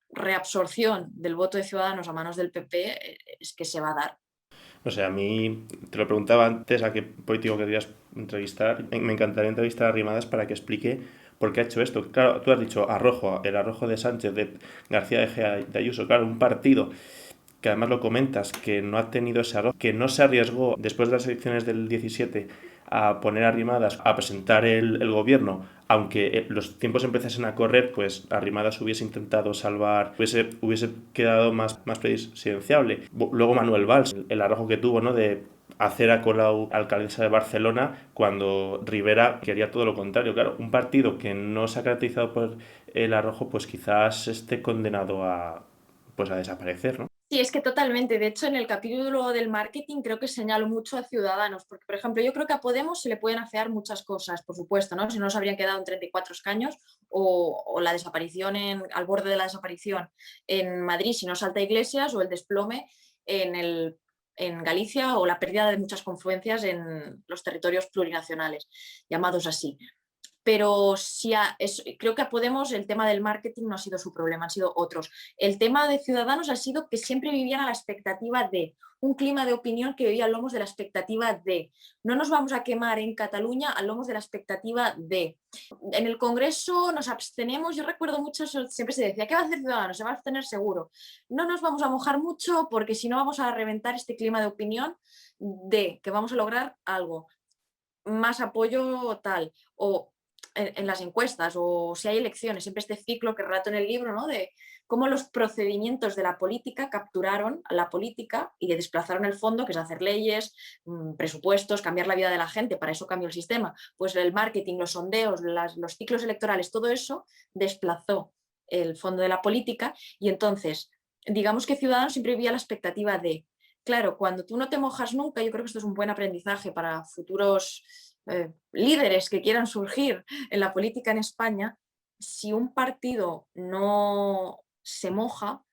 reabsorción del voto de Ciudadanos a manos del PP es que se va a dar. O sea, a mí, te lo preguntaba antes a qué político querías entrevistar. Me encantaría entrevistar a Arrimadas para que explique por qué ha hecho esto. Claro, tú has dicho arrojo, el arrojo de Sánchez, de García de Egea, de Ayuso. Claro, un partido que además lo comentas, que no ha tenido ese arrojo, que no se arriesgó después de las elecciones del 17 a poner a Arrimadas a presentar el gobierno, aunque los tiempos empezasen a correr, pues Arrimadas hubiese intentado salvar, hubiese quedado más presidenciable. Luego Manuel Valls, el arrojo que tuvo, ¿no?, de hacer a Colau alcaldesa de Barcelona cuando Rivera quería todo lo contrario. Claro, un partido que no se ha caracterizado por el arrojo, pues quizás esté condenado a desaparecer, ¿no? Sí, es que totalmente. De hecho, en el capítulo del marketing creo que señalo mucho a Ciudadanos, porque, por ejemplo, yo creo que a Podemos se le pueden afear muchas cosas, por supuesto, ¿no? Si no se habrían quedado en 34 escaños o la desaparición al borde de la desaparición en Madrid si no salta Iglesias, o el desplome en Galicia, o la pérdida de muchas confluencias en los territorios plurinacionales, llamados así. Pero sí creo que a Podemos el tema del marketing no ha sido su problema, han sido otros. El tema de Ciudadanos ha sido que siempre vivían a la expectativa de un clima de opinión que vivía a lomos de la expectativa de no nos vamos a quemar en Cataluña a lomos de la expectativa de en el Congreso nos abstenemos. Yo recuerdo mucho, siempre se decía, ¿qué va a hacer Ciudadanos? Se va a abstener seguro. No nos vamos a mojar mucho porque si no vamos a reventar este clima de opinión de que vamos a lograr algo, más apoyo tal, o en las encuestas, o si hay elecciones, siempre este ciclo que relato en el libro, ¿no? De cómo los procedimientos de la política capturaron a la política y le desplazaron el fondo, que es hacer leyes, presupuestos, cambiar la vida de la gente, para eso cambió el sistema. Pues el marketing, los sondeos, los ciclos electorales, todo eso desplazó el fondo de la política, y entonces, digamos que Ciudadanos siempre vivía la expectativa de, claro, cuando tú no te mojas nunca, yo creo que esto es un buen aprendizaje para futuros líderes que quieran surgir en la política en España. Si un partido no se moja,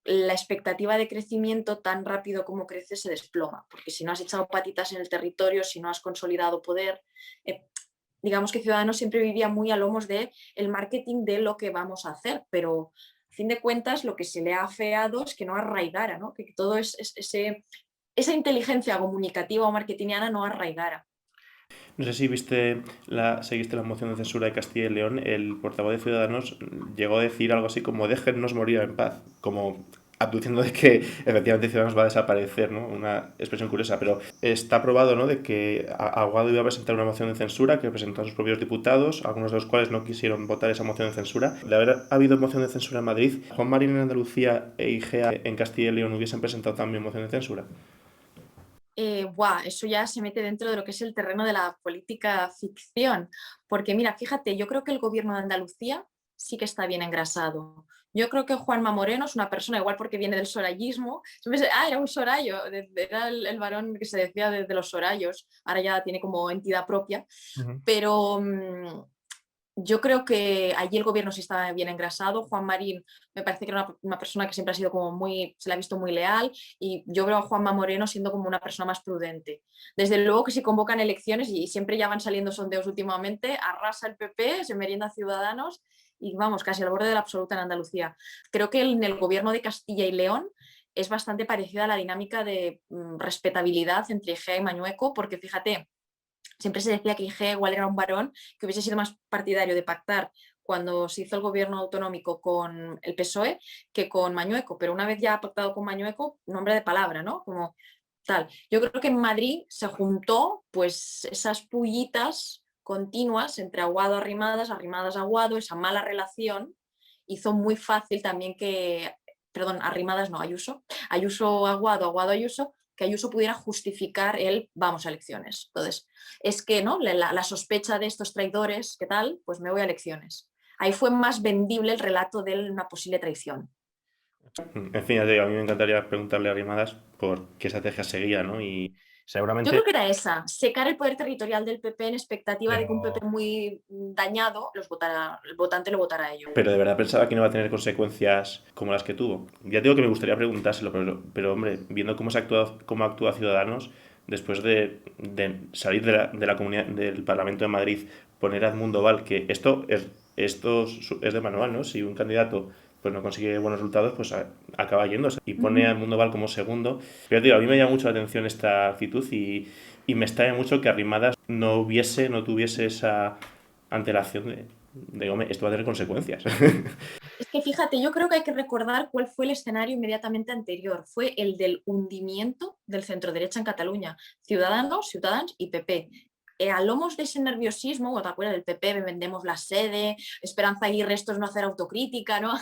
la expectativa de crecimiento tan rápido como crece se desploma, porque si no has echado patitas en el territorio, si no has consolidado poder, digamos que Ciudadanos siempre vivía muy a lomos del marketing de lo que vamos a hacer, pero a fin de cuentas lo que se le ha afeado es que no arraigara, ¿no? Que todo esa inteligencia comunicativa o marketingiana no arraigara. No sé si seguiste la moción de censura de Castilla y León. El portavoz de Ciudadanos llegó a decir algo así como déjennos morir en paz, como aduciendo de que efectivamente Ciudadanos va a desaparecer, ¿no? Una expresión curiosa, pero está probado, ¿no?, de que Aguado iba a presentar una moción de censura que presentaron sus propios diputados, algunos de los cuales no quisieron votar esa moción de censura. De haber habido moción de censura en Madrid, Juan Marín en Andalucía e Igea en Castilla y León hubiesen presentado también moción de censura. Eso ya se mete dentro de lo que es el terreno de la política ficción, porque mira, fíjate, yo creo que el gobierno de Andalucía sí que está bien engrasado. Yo creo que Juanma Moreno es una persona, igual porque viene del sorayismo, era un sorayo, era el varón que se decía de los sorayos, ahora ya tiene como entidad propia, pero yo creo que allí el gobierno sí está bien engrasado. Juan Marín me parece que era una persona que siempre ha sido como se le ha visto muy leal, y yo veo a Juanma Moreno siendo como una persona más prudente. Desde luego que si convocan elecciones, y siempre ya van saliendo sondeos últimamente, arrasa el PP, se merienda a Ciudadanos y vamos, casi al borde de la absoluta en Andalucía. Creo que en el gobierno de Castilla y León es bastante parecida a la dinámica de respetabilidad entre Egea y Mañueco, porque fíjate, siempre se decía que Igea igual era un varón que hubiese sido más partidario de pactar cuando se hizo el gobierno autonómico con el PSOE que con Mañueco, pero una vez ya ha pactado con Mañueco, nombre de palabra, ¿no? Como tal. Yo creo que en Madrid se juntó pues esas pullitas continuas entre Aguado, Arrimadas, Arrimadas, Aguado, esa mala relación hizo muy fácil también Arrimadas no, Ayuso, Aguado, Aguado, Ayuso, que Ayuso pudiera justificar el vamos a elecciones. Entonces, es que ¿no? la sospecha de estos traidores, ¿qué tal? Pues me voy a elecciones. Ahí fue más vendible el relato de una posible traición. En fin, a mí me encantaría preguntarle a Arrimadas por qué estrategia seguía, ¿no? Y seguramente... Yo creo que era esa, secar el poder territorial del PP en expectativa de que un PP muy dañado el votante lo votara a ellos. Pero de verdad pensaba que no iba a tener consecuencias como las que tuvo. Ya digo que me gustaría preguntárselo, pero hombre, viendo cómo actúa Ciudadanos, después de salir de la comunidad del Parlamento de Madrid, poner a Edmundo Val, que esto es de manual, ¿no? Si un candidato pues no consigue buenos resultados, pues acaba yéndose. Y pone a Edmundo Val como segundo. Pero digo, a mí me llama mucho la atención esta actitud y me extraña mucho que Arrimadas no tuviese esa antelación de hombre, esto va a tener consecuencias. Es que fíjate, yo creo que hay que recordar cuál fue el escenario inmediatamente anterior. Fue el del hundimiento del centro-derecha en Cataluña. Ciudadanos y PP. A lomos de ese nerviosismo, ¿te acuerdas del PP? Vendemos la sede, Esperanza Aguirre, esto es no hacer autocrítica, ¿no?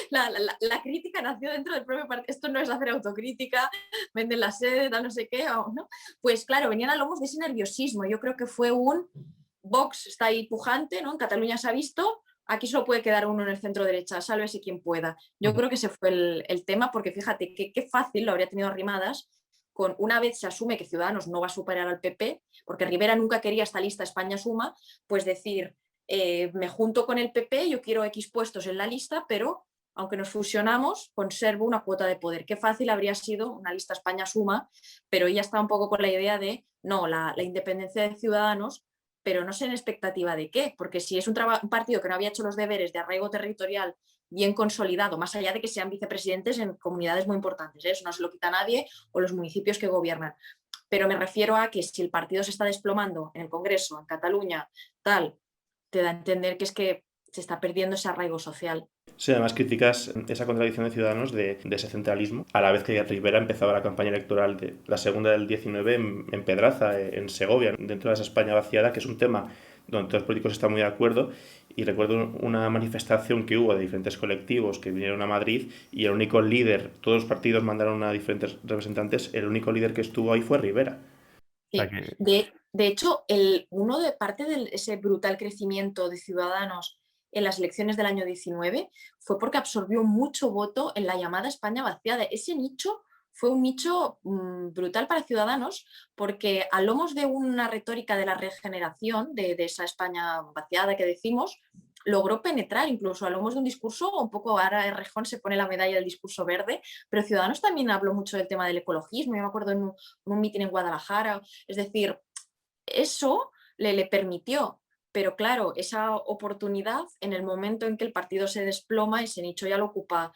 La crítica nació dentro del propio partido, esto no es hacer autocrítica, venden la sede, no sé qué, ¿no? Pues claro, venían a lomos de ese nerviosismo. Yo creo que fue Vox está ahí pujante, ¿no? En Cataluña se ha visto, aquí solo puede quedar uno en el centro derecha, sálvese quien pueda. Yo creo que ese fue el tema, porque fíjate qué fácil lo habría tenido Arrimadas con una vez se asume que Ciudadanos no va a superar al PP, porque Rivera nunca quería esta lista España Suma, pues decir, me junto con el PP, yo quiero X puestos en la lista, pero aunque nos fusionamos, conservo una cuota de poder. Qué fácil habría sido una lista España Suma, pero ella está un poco con la idea de, no, la independencia de Ciudadanos, pero no sé en expectativa de qué, porque si es un partido que no había hecho los deberes de arraigo territorial bien consolidado, más allá de que sean vicepresidentes en comunidades muy importantes, eso no se lo quita nadie, o los municipios que gobiernan. Pero me refiero a que si el partido se está desplomando en el Congreso, en Cataluña, tal, te da a entender que es que se está perdiendo ese arraigo social. Sí, además criticas esa contradicción de Ciudadanos de ese centralismo, a la vez que Rivera empezaba la campaña electoral de la segunda del 19 en Pedraza, en Segovia, dentro de esa España vaciada, que es un tema donde todos los políticos están muy de acuerdo. Y recuerdo una manifestación que hubo de diferentes colectivos que vinieron a Madrid y el único líder, todos los partidos mandaron a diferentes representantes, el único líder que estuvo ahí fue Rivera. Sí. O sea que... De hecho, uno de parte de ese brutal crecimiento de Ciudadanos en las elecciones del año 19 fue porque absorbió mucho voto en la llamada España vaciada. Ese nicho fue un nicho brutal para Ciudadanos, porque a lomos de una retórica de la regeneración, de esa España vaciada que decimos, logró penetrar incluso a lomos de un discurso, un poco ahora Errejón se pone la medalla del discurso verde, pero Ciudadanos también habló mucho del tema del ecologismo. Yo me acuerdo en un mitin en Guadalajara, es decir, eso le permitió, pero claro, esa oportunidad en el momento en que el partido se desploma, ese nicho ya lo ocupa.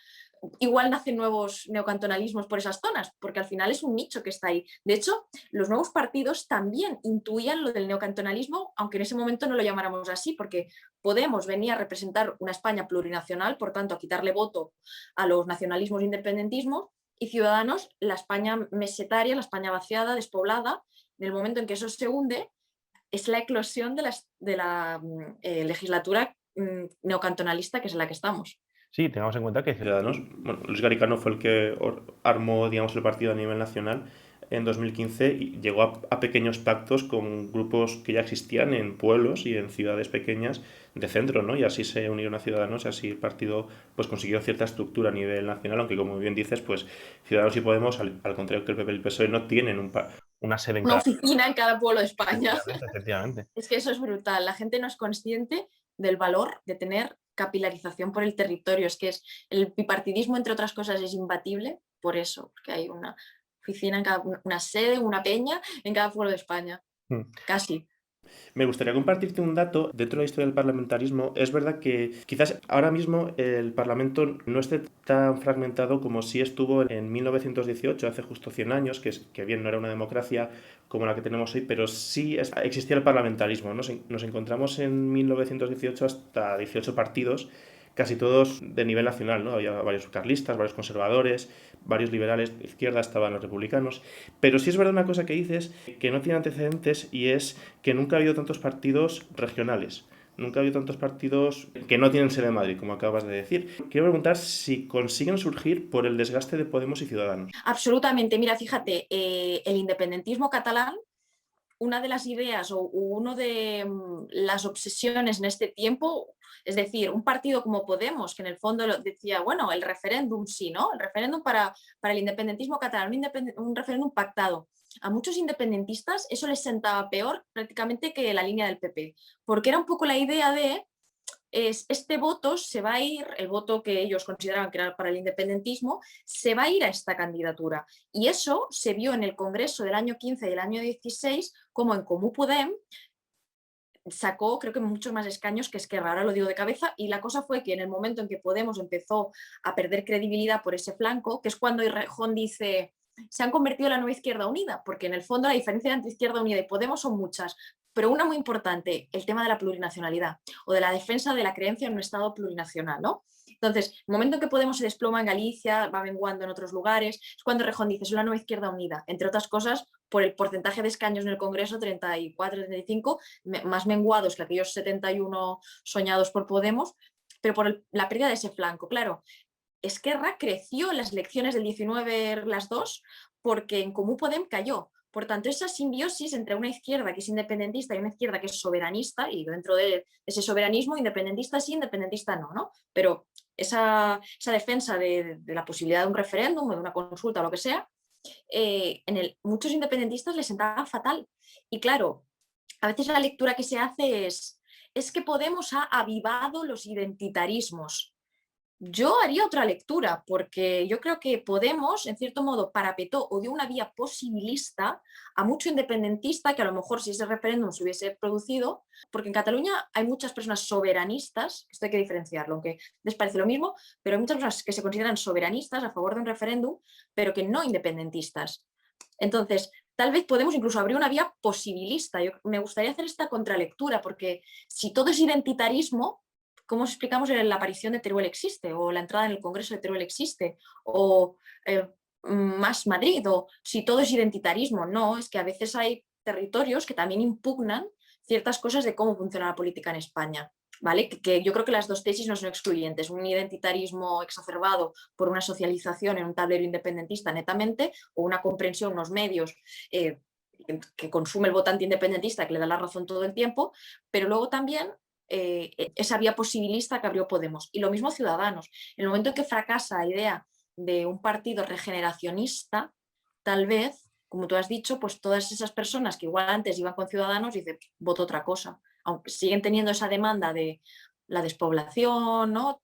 Igual nacen nuevos neocantonalismos por esas zonas, porque al final es un nicho que está ahí. De hecho, los nuevos partidos también intuían lo del neocantonalismo, aunque en ese momento no lo llamáramos así, porque Podemos venía a representar una España plurinacional, por tanto, a quitarle voto a los nacionalismos e independentismos, y Ciudadanos, la España mesetaria, la España vaciada, despoblada. En el momento en que eso se hunde, es la eclosión de la legislatura neocantonalista, que es en la que estamos. Sí, tengamos en cuenta que Ciudadanos, bueno, Luis Garicano fue el que armó, digamos, el partido a nivel nacional en 2015 y llegó a pequeños pactos con grupos que ya existían en pueblos y en ciudades pequeñas de centro, ¿no? Y así se unieron a Ciudadanos y así el partido pues consiguió cierta estructura a nivel nacional, aunque como bien dices, pues Ciudadanos y Podemos, al contrario que el PP y el PSOE, no tienen una sede en una cada... oficina en cada pueblo de España. Efectivamente. Es que eso es brutal. La gente no es consciente del valor de tener capilarización por el territorio. Es que el bipartidismo, entre otras cosas, es imbatible por eso, porque hay una oficina en una sede, una peña en cada pueblo de España. Casi. Me gustaría compartirte un dato dentro de la historia del parlamentarismo. Es verdad que quizás ahora mismo el Parlamento no esté tan fragmentado como sí estuvo en 1918, hace justo 100 años, que bien no era una democracia como la que tenemos hoy, pero sí existía el parlamentarismo. Nos encontramos en 1918 hasta 18 partidos, casi todos de nivel nacional, ¿no? Había varios carlistas, varios conservadores, varios liberales, de izquierda estaban los republicanos. Pero sí es verdad una cosa que dices que no tiene antecedentes, y es que nunca ha habido tantos partidos regionales. Nunca ha habido tantos partidos que no tienen sede en Madrid, como acabas de decir. Quiero preguntar si consiguen surgir por el desgaste de Podemos y Ciudadanos. Absolutamente. Mira, fíjate, el independentismo catalán, una de las ideas o uno de las obsesiones en este tiempo, es decir, un partido como Podemos, que en el fondo decía, bueno, el referéndum sí, ¿no? El referéndum para el independentismo catalán, un referéndum pactado. A muchos independentistas eso les sentaba peor prácticamente que la línea del PP, porque era un poco la idea de este voto se va a ir, el voto que ellos consideraban que era para el independentismo, se va a ir a esta candidatura. Y eso se vio en el Congreso del año 15 y del año 16, como en Comú Podem sacó, creo que muchos más escaños que Esquerra, ahora lo digo de cabeza, y la cosa fue que en el momento en que Podemos empezó a perder credibilidad por ese flanco, que es cuando Errejón dice, se han convertido en la nueva Izquierda Unida, porque en el fondo la diferencia entre Izquierda Unida y Podemos son muchas, pero una muy importante, el tema de la plurinacionalidad o de la defensa de la creencia en un Estado plurinacional, ¿no? Entonces, el momento en que Podemos se desploma en Galicia, va menguando en otros lugares, es cuando Errejón dice, es la nueva Izquierda Unida, entre otras cosas, por el porcentaje de escaños en el Congreso, 34, 35, más menguados que aquellos 71 soñados por Podemos, pero por la pérdida de ese flanco. Claro, Esquerra creció en las elecciones del 19, las dos, porque en Comú Podem cayó, Por tanto, esa simbiosis entre una izquierda que es independentista y una izquierda que es soberanista, y dentro de ese soberanismo, independentista sí, independentista no, ¿no? Pero esa defensa de la posibilidad de un referéndum o de una consulta o lo que sea, muchos independentistas les sentaban fatal. Y claro, a veces la lectura que se hace es que Podemos ha avivado los identitarismos. Yo haría otra lectura, porque yo creo que Podemos, en cierto modo, parapetó o dio una vía posibilista a mucho independentista que a lo mejor si ese referéndum se hubiese producido, porque en Cataluña hay muchas personas soberanistas, esto hay que diferenciarlo, aunque les parece lo mismo, pero hay muchas personas que se consideran soberanistas a favor de un referéndum, pero que no independentistas. Entonces, tal vez Podemos incluso abrir una vía posibilista. Me gustaría hacer esta contralectura, porque si todo es identitarismo, ¿cómo explicamos la aparición de Teruel existe? O la entrada en el Congreso de Teruel existe? O Más Madrid, o si todo es identitarismo. No, es que a veces hay territorios que también impugnan ciertas cosas de cómo funciona la política en España. ¿Vale? Que yo creo que las dos tesis no son excluyentes. Un identitarismo exacerbado por una socialización en un tablero independentista netamente, o una comprensión, unos medios que consume el votante independentista, que le da la razón todo el tiempo, pero luego también esa vía posibilista que abrió Podemos. Y lo mismo Ciudadanos. En el momento en que fracasa la idea de un partido regeneracionista, tal vez, como tú has dicho, pues todas esas personas que igual antes iban con Ciudadanos dicen, voto otra cosa. Aunque siguen teniendo esa demanda de la despoblación, ¿no?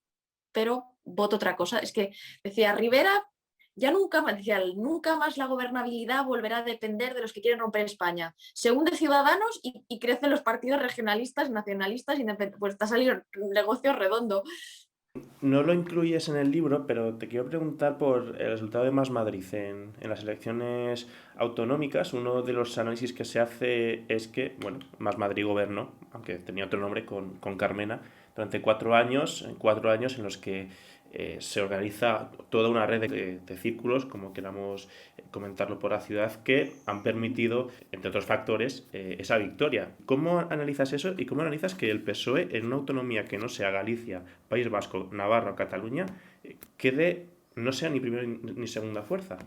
Pero voto otra cosa. Es que decía Rivera, ya nunca más, decía, nunca más la gobernabilidad volverá a depender de los que quieren romper España. Se hunde Ciudadanos y crecen los partidos regionalistas, nacionalistas, pues está saliendo un negocio redondo. No lo incluyes en el libro, pero te quiero preguntar por el resultado de Más Madrid en las elecciones autonómicas. Uno de los análisis que se hace es que, bueno, Más Madrid gobernó, aunque tenía otro nombre, con Carmena, durante 4 años, 4 años en los que se organiza toda una red de círculos, como queramos comentarlo por la ciudad, que han permitido, entre otros factores, esa victoria. ¿Cómo analizas eso y cómo analizas que el PSOE, en una autonomía que no sea Galicia, País Vasco, Navarra o Cataluña, quede, no sea ni primera ni segunda fuerza?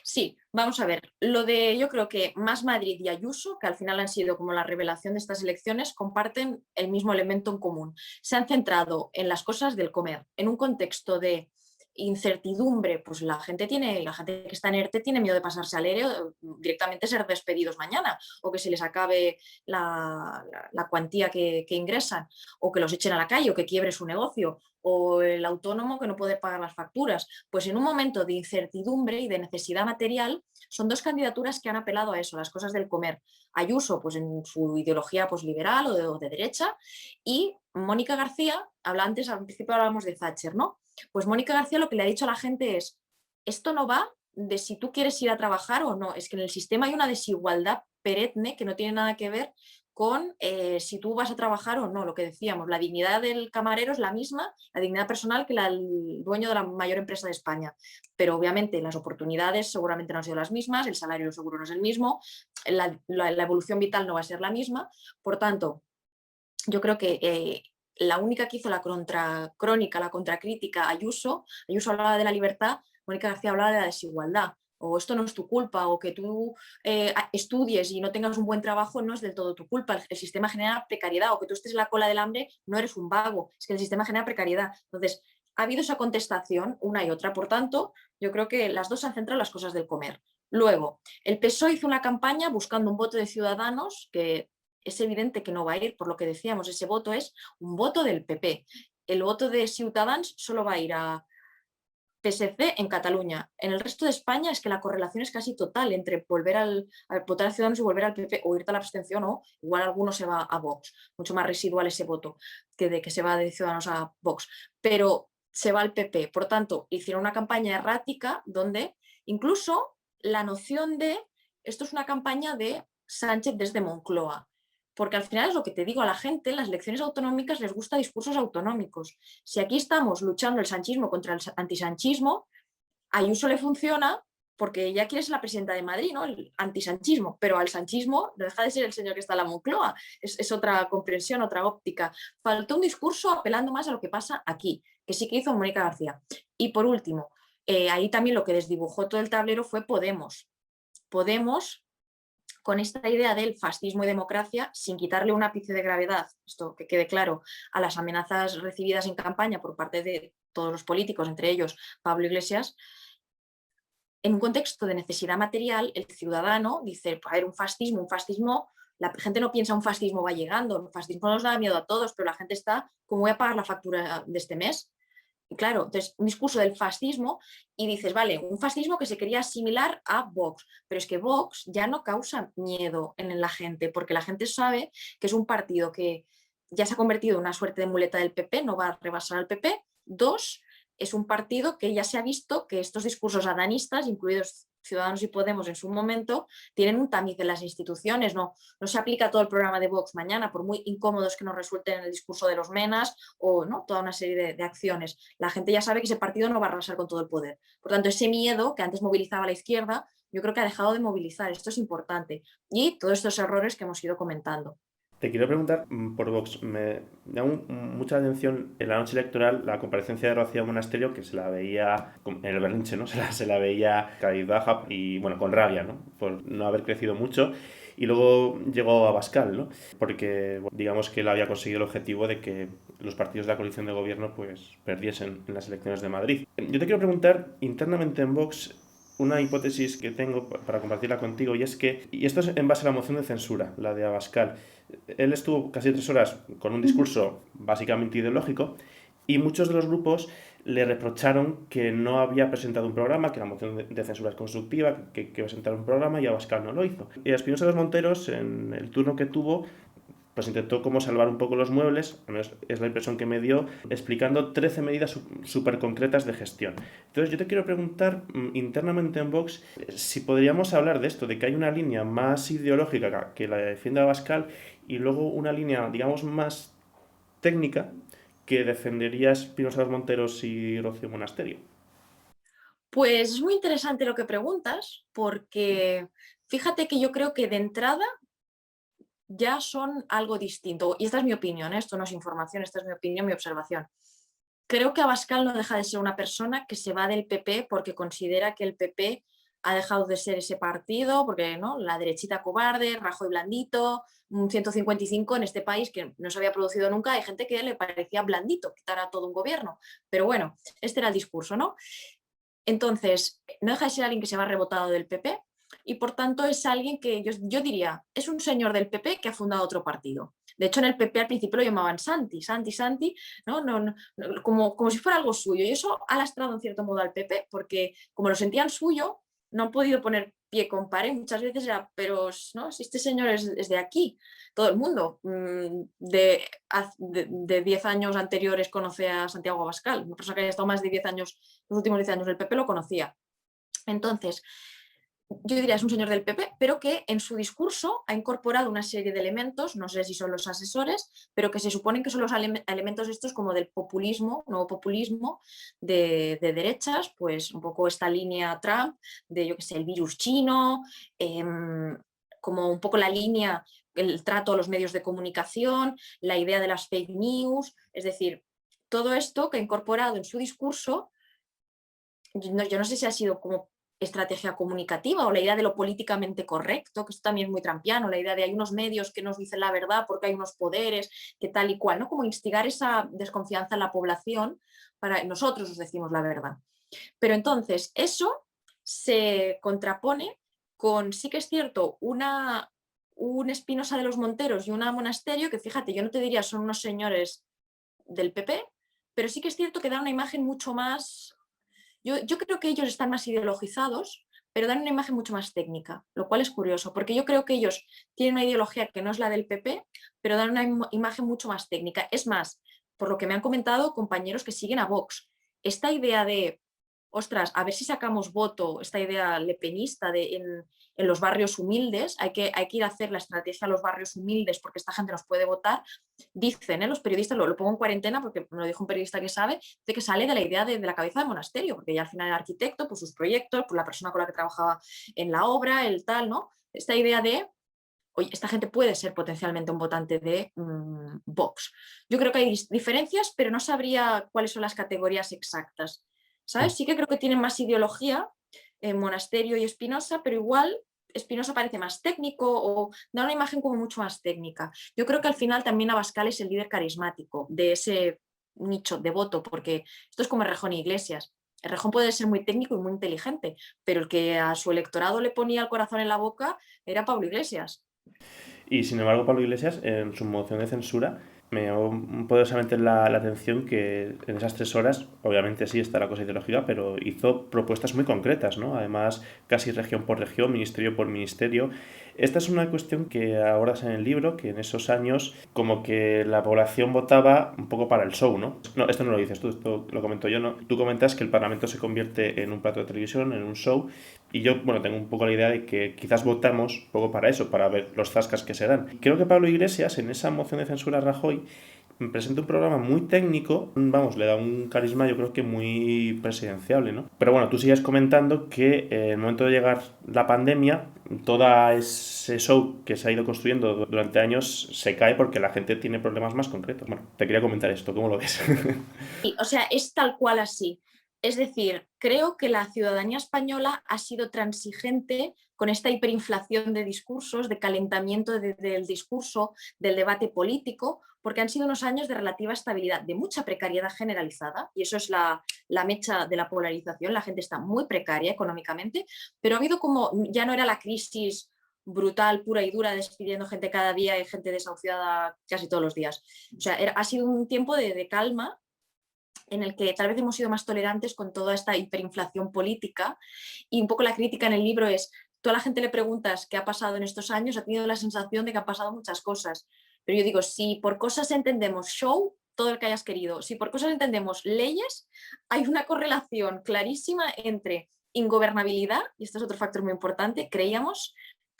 Sí, vamos a ver. Yo creo que Más Madrid y Ayuso, que al final han sido como la revelación de estas elecciones, comparten el mismo elemento en común. Se han centrado en las cosas del comer, en un contexto de incertidumbre, pues la gente que está en ERTE tiene miedo de pasarse al ERE o directamente ser despedidos mañana, o que se les acabe la cuantía que ingresan, o que los echen a la calle, o que quiebre su negocio, o el autónomo que no puede pagar las facturas. Pues en un momento de incertidumbre y de necesidad material, son dos candidaturas que han apelado a eso, las cosas del comer. Ayuso, pues en su ideología pues, liberal o de derecha, y Mónica García, antes al principio hablábamos de Thatcher, ¿no? Pues Mónica García lo que le ha dicho a la gente es, esto no va de si tú quieres ir a trabajar o no, es que en el sistema hay una desigualdad perenne que no tiene nada que ver con si tú vas a trabajar o no, lo que decíamos, la dignidad del camarero es la misma, la dignidad personal que el dueño de la mayor empresa de España, pero obviamente las oportunidades seguramente no han sido las mismas, el salario seguro no es el mismo, la evolución vital no va a ser la misma, por tanto, yo creo que la única que hizo la contracrónica, la contracrítica, Ayuso hablaba de la libertad, Mónica García hablaba de la desigualdad, o esto no es tu culpa, o que tú estudies y no tengas un buen trabajo no es del todo tu culpa, el sistema genera precariedad, o que tú estés en la cola del hambre no eres un vago, es que el sistema genera precariedad. Entonces, ha habido esa contestación una y otra, por tanto, yo creo que las dos han centrado las cosas del comer. Luego, el PSOE hizo una campaña buscando un voto de Ciudadanos que es evidente que no va a ir, por lo que decíamos, ese voto es un voto del PP. El voto de Ciutadans solo va a ir a PSC en Cataluña. En el resto de España es que la correlación es casi total entre votar a Ciudadanos y volver al PP o irte a la abstención o igual alguno se va a Vox. Mucho más residual ese voto que de que se va de Ciudadanos a Vox. Pero se va al PP. Por tanto, hicieron una campaña errática donde incluso la noción de esto es una campaña de Sánchez desde Moncloa. Porque al final es lo que te digo a la gente, en las elecciones autonómicas les gusta discursos autonómicos. Si aquí estamos luchando el sanchismo contra el antisanchismo, a Ayuso le funciona porque ella quiere ser la presidenta de Madrid, ¿no? El antisanchismo, pero al sanchismo no deja de ser el señor que está en la Moncloa, es otra comprensión, otra óptica. Faltó un discurso apelando más a lo que pasa aquí, que sí que hizo Mónica García. Y por último, ahí también lo que desdibujó todo el tablero fue Podemos. Podemos, con esta idea del fascismo y democracia, sin quitarle un ápice de gravedad, esto que quede claro, a las amenazas recibidas en campaña por parte de todos los políticos, entre ellos Pablo Iglesias, en un contexto de necesidad material, el ciudadano dice, pues, a ver, un fascismo, la gente no piensa un fascismo va llegando, un fascismo nos da miedo a todos, pero la gente está, ¿cómo voy a pagar la factura de este mes? Y claro, entonces un discurso del fascismo y dices, vale, un fascismo que se quería asimilar a Vox, pero es que Vox ya no causa miedo en la gente, porque la gente sabe que es un partido que ya se ha convertido en una suerte de muleta del PP, no va a rebasar al PP. Dos, es un partido que ya se ha visto que estos discursos adanistas, incluidos Ciudadanos y Podemos en su momento, tienen un tamiz en las instituciones, no se aplica todo el programa de Vox mañana, por muy incómodos que nos resulten en el discurso de los menas o ¿no? toda una serie de acciones. La gente ya sabe que ese partido no va a arrasar con todo el poder. Por tanto, ese miedo que antes movilizaba a la izquierda, yo creo que ha dejado de movilizar. Esto es importante. Y todos estos errores que hemos ido comentando. Te quiero preguntar por Vox. Me llama mucha atención en la noche electoral la comparecencia de Rocío Monasterio, que se la veía en el Berlinche, ¿no? Se la veía cabizbaja y, bueno, con rabia, ¿no? Por no haber crecido mucho. Y luego llegó Abascal, ¿no? Porque digamos que él había conseguido el objetivo de que los partidos de la coalición de gobierno pues perdiesen en las elecciones de Madrid. Yo te quiero preguntar, internamente en Vox, una hipótesis que tengo para compartirla contigo, y es que, y esto es en base a la moción de censura, la de Abascal, él estuvo casi 3 horas con un discurso básicamente ideológico y muchos de los grupos le reprocharon que no había presentado un programa, que la moción de censura es constructiva, que iba a presentar un programa y Abascal no lo hizo. Y Espinosa de los Monteros, en el turno que tuvo, pues intentó como salvar un poco los muebles, al menos es la impresión que me dio, explicando 13 medidas súper concretas de gestión. Entonces yo te quiero preguntar internamente en Vox si podríamos hablar de esto, de que hay una línea más ideológica que la defiende Abascal y luego una línea, digamos, más técnica que defendería Espinosa de los Monteros y Rocío Monasterio. Pues es muy interesante lo que preguntas, porque fíjate que yo creo que de entrada ya son algo distinto. Y esta es mi opinión, ¿eh? Esto no es información, esta es mi opinión, mi observación. Creo que Abascal no deja de ser una persona que se va del PP porque considera que el PP ha dejado de ser ese partido, porque ¿no? La derechita cobarde, Rajoy blandito, un 155 en este país que no se había producido nunca, hay gente que le parecía blandito quitar a todo un gobierno. Pero bueno, este era el discurso, ¿no? Entonces, no deja de ser alguien que se va rebotado del PP y por tanto es alguien que yo diría, es un señor del PP que ha fundado otro partido. De hecho, en el PP al principio lo llamaban Santi, ¿no? Como si fuera algo suyo. Y eso ha lastrado en cierto modo al PP, porque como lo sentían suyo, no han podido poner pie con pared. Muchas veces era, pero ¿no? Si este señor es de aquí, todo el mundo de 10 años anteriores conoce a Santiago Abascal, una persona que haya estado más de 10 años, los últimos 10 años del PP lo conocía. Entonces, yo diría es un señor del PP, pero que en su discurso ha incorporado una serie de elementos, no sé si son los asesores, pero que se suponen que son los elementos estos como del populismo, nuevo populismo de derechas, pues un poco esta línea Trump de, yo qué sé, el virus chino, como un poco la línea, el trato a los medios de comunicación, la idea de las fake news, es decir, todo esto que ha incorporado en su discurso, yo no sé si ha sido como estrategia comunicativa o la idea de lo políticamente correcto, que esto también es muy trampiano, la idea de hay unos medios que nos dicen la verdad porque hay unos poderes que tal y cual, ¿no? Como instigar esa desconfianza en la población para nosotros os decimos la verdad. Pero entonces eso se contrapone con, sí que es cierto, un Espinosa de los Monteros y una Monasterio que, fíjate, yo no te diría son unos señores del PP, pero sí que es cierto que dan una imagen mucho más... Yo creo que ellos están más ideologizados, pero dan una imagen mucho más técnica, lo cual es curioso, porque yo creo que ellos tienen una ideología que no es la del PP, pero dan una imagen mucho más técnica. Es más, por lo que me han comentado compañeros que siguen a Vox, esta idea de, ostras, a ver si sacamos voto, esta idea lepenista de en los barrios humildes, hay que ir a hacer la estrategia a los barrios humildes porque esta gente nos puede votar, dicen los periodistas, lo pongo en cuarentena porque me lo dijo un periodista que sabe, de que sale de la idea de la cabeza de Monasterio, porque ya al final era arquitecto, pues sus proyectos, pues la persona con la que trabajaba en la obra, el tal, ¿no? Esta idea de, oye, esta gente puede ser potencialmente un votante de Vox. Yo creo que hay diferencias, pero no sabría cuáles son las categorías exactas. ¿Sabes? Sí que creo que tienen más ideología en Monasterio y Espinosa, pero igual Espinosa parece más técnico o da una imagen como mucho más técnica. Yo creo que al final también Abascal es el líder carismático de ese nicho de voto, porque esto es como Errejón y Iglesias. Errejón puede ser muy técnico y muy inteligente, pero el que a su electorado le ponía el corazón en la boca era Pablo Iglesias. Y sin embargo, Pablo Iglesias, en su moción de censura, me llamó poderosamente la atención que en esas 3 horas, obviamente sí está la cosa ideológica, pero hizo propuestas muy concretas, ¿no? Además, casi región por región, ministerio por ministerio. Esta es una cuestión que abordas en el libro, que en esos años como que la población votaba un poco para el show, ¿no? No, esto no lo dices tú, esto lo comento yo, ¿no? Tú comentas que el Parlamento se convierte en un plato de televisión, en un show, y yo, bueno, tengo un poco la idea de que quizás votamos un poco para eso, para ver los zascas que se dan. Creo que Pablo Iglesias, en esa moción de censura a Rajoy, presenta un programa muy técnico, vamos, le da un carisma yo creo que muy presidenciable, ¿no? Pero bueno, tú sigues comentando que en el momento de llegar la pandemia, todo ese show que se ha ido construyendo durante años se cae porque la gente tiene problemas más concretos. Bueno, te quería comentar esto, ¿cómo lo ves? Sí, o sea, es tal cual así. Es decir, creo que la ciudadanía española ha sido transigente con esta hiperinflación de discursos, de calentamiento del discurso, del debate político, porque han sido unos años de relativa estabilidad, de mucha precariedad generalizada, y eso es la mecha de la polarización. La gente está muy precaria económicamente, pero ha habido como, ya no era la crisis brutal, pura y dura, despidiendo gente cada día y gente desahuciada casi todos los días. O sea, ha sido un tiempo de calma en el que tal vez hemos sido más tolerantes con toda esta hiperinflación política, y un poco la crítica en el libro es, tú a la gente le preguntas qué ha pasado en estos años, ha tenido la sensación de que han pasado muchas cosas, pero yo digo, si por cosas entendemos show, todo el que hayas querido, si por cosas entendemos leyes, hay una correlación clarísima entre ingobernabilidad, y este es otro factor muy importante, creíamos,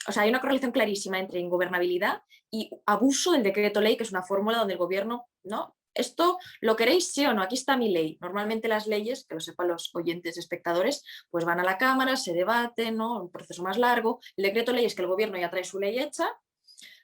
o sea, hay una correlación clarísima entre ingobernabilidad y abuso del decreto ley, que es una fórmula donde el gobierno, ¿no? Esto lo queréis, sí o no, aquí está mi ley. Normalmente las leyes, que lo sepan los oyentes, espectadores, pues van a la Cámara, se debaten, ¿no? Un proceso más largo. El decreto ley es que el gobierno ya trae su ley hecha,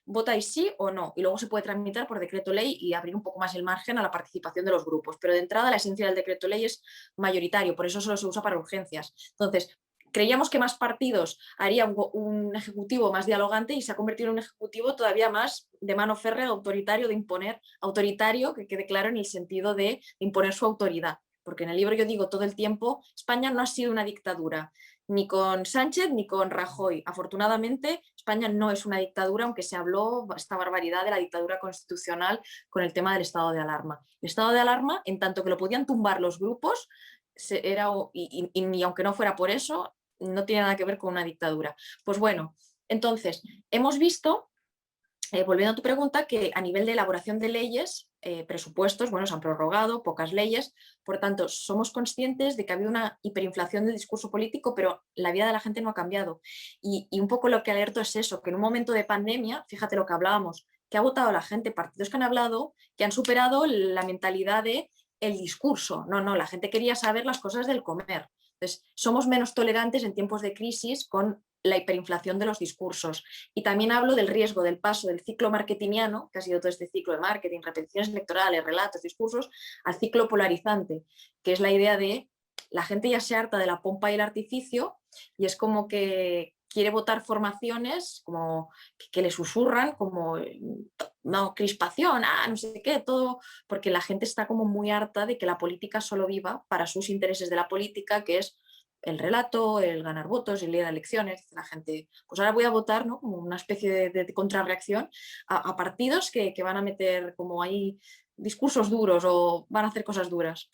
votáis sí o no, y luego se puede tramitar por decreto ley y abrir un poco más el margen a la participación de los grupos. Pero de entrada la esencia del decreto ley es mayoritario, por eso solo se usa para urgencias. Entonces, creíamos que más partidos harían un ejecutivo más dialogante y se ha convertido en un ejecutivo todavía más de mano férrea, autoritario, de imponer, autoritario, que quede claro en el sentido de imponer su autoridad. Porque en el libro yo digo todo el tiempo, España no ha sido una dictadura, ni con Sánchez ni con Rajoy. Afortunadamente, España no es una dictadura, aunque se habló esta barbaridad de la dictadura constitucional con el tema del estado de alarma. El estado de alarma, en tanto que lo podían tumbar los grupos, y aunque no fuera por eso, no tiene nada que ver con una dictadura. Pues bueno, entonces, hemos visto, volviendo a tu pregunta, que a nivel de elaboración de leyes, presupuestos, bueno, se han prorrogado, pocas leyes, por tanto, somos conscientes de que ha habido una hiperinflación del discurso político, pero la vida de la gente no ha cambiado. Y un poco lo que alerto es eso, que en un momento de pandemia, fíjate lo que hablábamos, que ha votado la gente, partidos que han hablado, que han superado la mentalidad de el discurso. No, no, la gente quería saber las cosas del comer. Entonces, somos menos tolerantes en tiempos de crisis con la hiperinflación de los discursos. Y también hablo del riesgo del paso del ciclo marketingiano, que ha sido todo este ciclo de marketing, repeticiones electorales, relatos, discursos, al ciclo polarizante, que es la idea de la gente ya se harta de la pompa y el artificio y es como que quiere votar formaciones como que le susurran como no, crispación, no sé qué, todo, porque la gente está como muy harta de que la política solo viva para sus intereses de la política, que es el relato, el ganar votos, el ir a elecciones. La gente, pues ahora voy a votar, ¿no? Como una especie de contrarreacción a partidos que van a meter como ahí discursos duros o van a hacer cosas duras.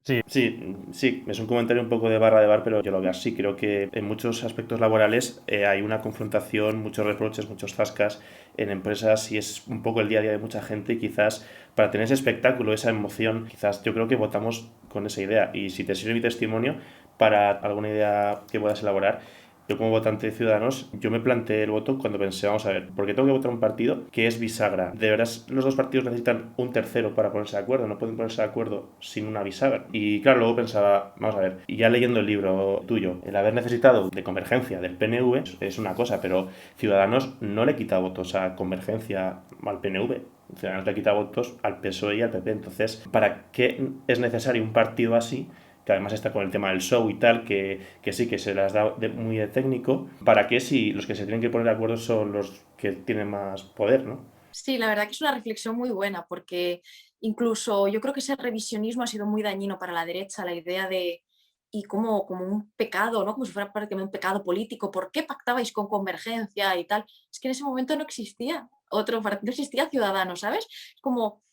Sí, sí, sí, es un comentario un poco de barra de bar, pero yo lo veo así. Creo que en muchos aspectos laborales hay una confrontación, muchos reproches, muchos zascas en empresas y es un poco el día a día de mucha gente y quizás para tener ese espectáculo, esa emoción, quizás yo creo que votamos con esa idea. Y si te sirve mi testimonio para alguna idea que puedas elaborar, yo como votante de Ciudadanos, yo me planteé el voto cuando pensé, vamos a ver, ¿por qué tengo que votar un partido que es bisagra? De verdad, los dos partidos necesitan un tercero para ponerse de acuerdo, no pueden ponerse de acuerdo sin una bisagra. Y claro, luego pensaba, vamos a ver, y ya leyendo el libro tuyo, el haber necesitado de convergencia del PNV es una cosa, pero Ciudadanos no le quita votos a convergencia al PNV. Ciudadanos le quita votos al PSOE y al PP. Entonces, ¿para qué es necesario un partido así que además está con el tema del show y tal, que sí, que se las da muy de técnico, ¿para qué si los que se tienen que poner de acuerdo son los que tienen más poder, ¿no? Sí, la verdad que es una reflexión muy buena, porque incluso yo creo que ese revisionismo ha sido muy dañino para la derecha, la idea de, y como un pecado, ¿no? Como si fuera prácticamente un pecado político, ¿por qué pactabais con Convergencia y tal? Es que en ese momento no existía otro partido, no existía Ciudadanos, ¿sabes? Es como,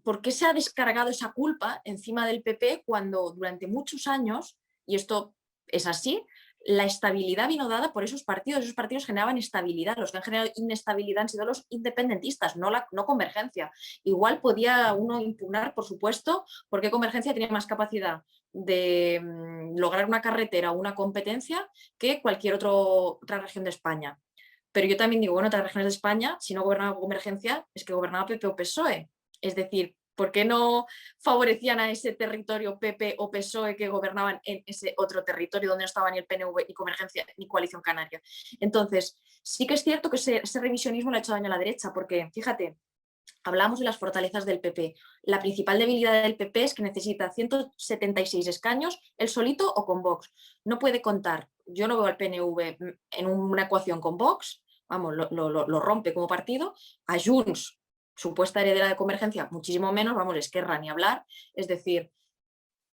¿por qué se ha descargado esa culpa encima del PP cuando durante muchos años, y esto es así, la estabilidad vino dada por esos partidos generaban estabilidad, los que han generado inestabilidad han sido los independentistas, no Convergencia. Igual podía uno impugnar, por supuesto, porque Convergencia tiene más capacidad de lograr una carretera o una competencia que cualquier otra región de España. Pero yo también digo, bueno, otras regiones de España, si no gobernaba Convergencia, es que gobernaba PP o PSOE. Es decir, ¿por qué no favorecían a ese territorio PP o PSOE que gobernaban en ese otro territorio donde no estaba ni el PNV, ni Convergencia, ni Coalición Canaria? Entonces, sí que es cierto que ese revisionismo le ha hecho daño a la derecha, porque, fíjate, hablamos de las fortalezas del PP. La principal debilidad del PP es que necesita 176 escaños, él solito o con Vox. No puede contar. Yo no veo al PNV en una ecuación con Vox, vamos, lo rompe como partido. A Junts, supuesta heredera de Convergencia, muchísimo menos, vamos, Esquerra ni hablar. Es decir,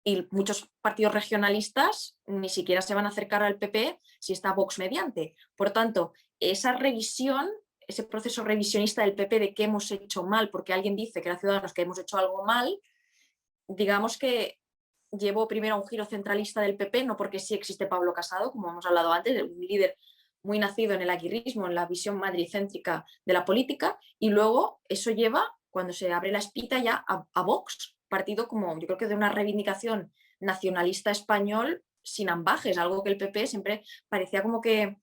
y muchos partidos regionalistas ni siquiera se van a acercar al PP si está Vox mediante. Por tanto, esa revisión, ese proceso revisionista del PP de qué hemos hecho mal, porque alguien dice que era Ciudadanos que hemos hecho algo mal, digamos que llevó primero a un giro centralista del PP, no porque sí existe Pablo Casado, como hemos hablado antes, un líder muy nacido en el aguirrismo, en la visión madricéntrica de la política, y luego eso lleva, cuando se abre la espita ya, a Vox, partido como, yo creo que de una reivindicación nacionalista español sin ambajes, algo que el PP siempre parecía como que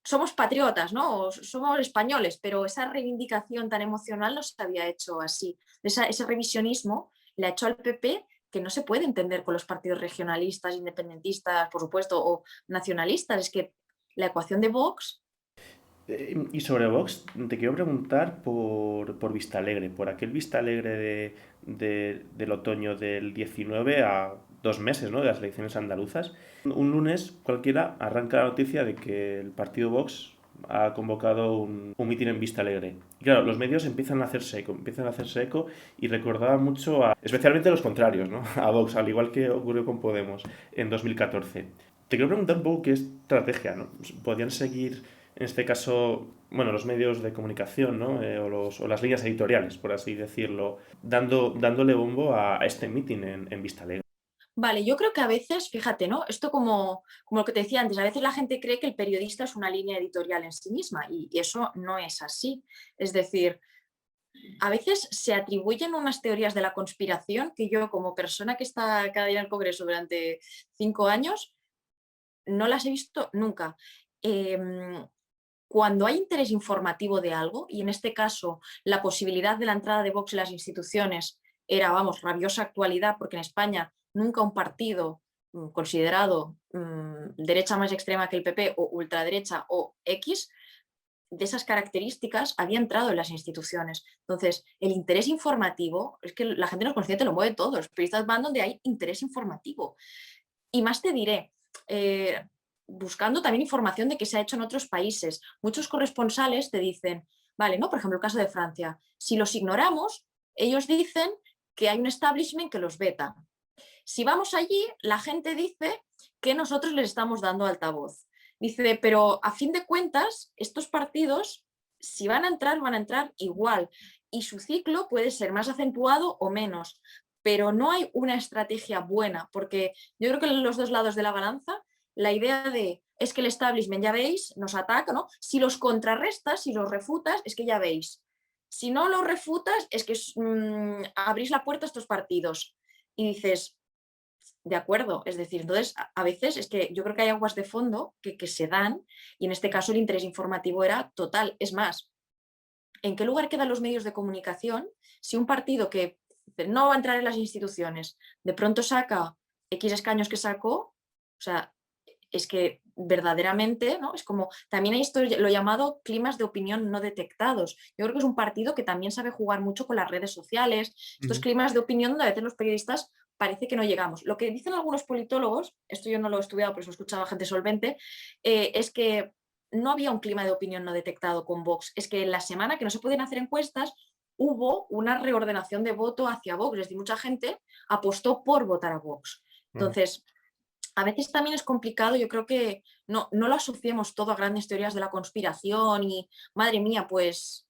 somos patriotas, ¿no? O somos españoles, pero esa reivindicación tan emocional no se había hecho así. Ese revisionismo le ha hecho al PP que no se puede entender con los partidos regionalistas, independentistas, por supuesto, o nacionalistas. Es que la ecuación de Vox. Y sobre Vox, te quiero preguntar por Vistalegre, por aquel Vistalegre del otoño del 19 a 2 meses, ¿no?, de las elecciones andaluzas. Un lunes cualquiera arranca la noticia de que el partido Vox ha convocado un mitin en Vistalegre. Y claro, los medios empiezan a hacerse eco y recordaba mucho especialmente los contrarios, ¿no?, a Vox, al igual que ocurrió con Podemos en 2014. Te quiero preguntar un poco qué estrategia, ¿no? ¿Podían seguir, en este caso, bueno, los medios de comunicación, ¿no?, o las líneas editoriales, por así decirlo, dándole bombo a este mitin en Vistalegre? Vale, yo creo que a veces, fíjate, ¿no? Esto como lo que te decía antes, a veces la gente cree que el periodista es una línea editorial en sí misma y eso no es así. Es decir, a veces se atribuyen unas teorías de la conspiración que yo, como persona que está cada día en el Congreso durante 5 años, no las he visto nunca. Cuando hay interés informativo de algo, y en este caso la posibilidad de la entrada de Vox en las instituciones era, vamos, rabiosa actualidad, porque en España nunca un partido considerado derecha más extrema que el PP o ultraderecha o X, de esas características había entrado en las instituciones. Entonces, el interés informativo, es que la gente no es consciente, lo mueve todo. Los periodistas van donde hay interés informativo. Y más te diré, buscando también información de qué se ha hecho en otros países. Muchos corresponsales te dicen, vale, ¿no? Por ejemplo, el caso de Francia, si los ignoramos, ellos dicen que hay un establishment que los veta. Si vamos allí, la gente dice que nosotros les estamos dando altavoz. Dice, pero a fin de cuentas, estos partidos, si van a entrar igual. Y su ciclo puede ser más acentuado o menos. Pero no hay una estrategia buena, porque yo creo que en los dos lados de la balanza, la idea de es que el establishment, ya veis, nos ataca, ¿no? Si los contrarrestas, si los refutas, es que ya veis. Si no los refutas, es que abrís la puerta a estos partidos. Y dices, de acuerdo, es decir, entonces a veces es que yo creo que hay aguas de fondo que se dan y en este caso el interés informativo era total. Es más, ¿en qué lugar quedan los medios de comunicación si un partido que no va a entrar en las instituciones de pronto saca X escaños que sacó? O sea, es que verdaderamente, ¿no? Es como, también hay esto lo llamado climas de opinión no detectados. Yo creo que es un partido que también sabe jugar mucho con las redes sociales, estos climas de opinión donde a veces los periodistas parece que no llegamos. Lo que dicen algunos politólogos, esto yo no lo he estudiado, pero eso escuchaba gente solvente, es que no había un clima de opinión no detectado con Vox. Es que en la semana que no se pueden hacer encuestas, hubo una reordenación de voto hacia Vox. Es decir, mucha gente apostó por votar a Vox. Entonces, a veces también es complicado, yo creo que no lo asociemos todo a grandes teorías de la conspiración y, madre mía, pues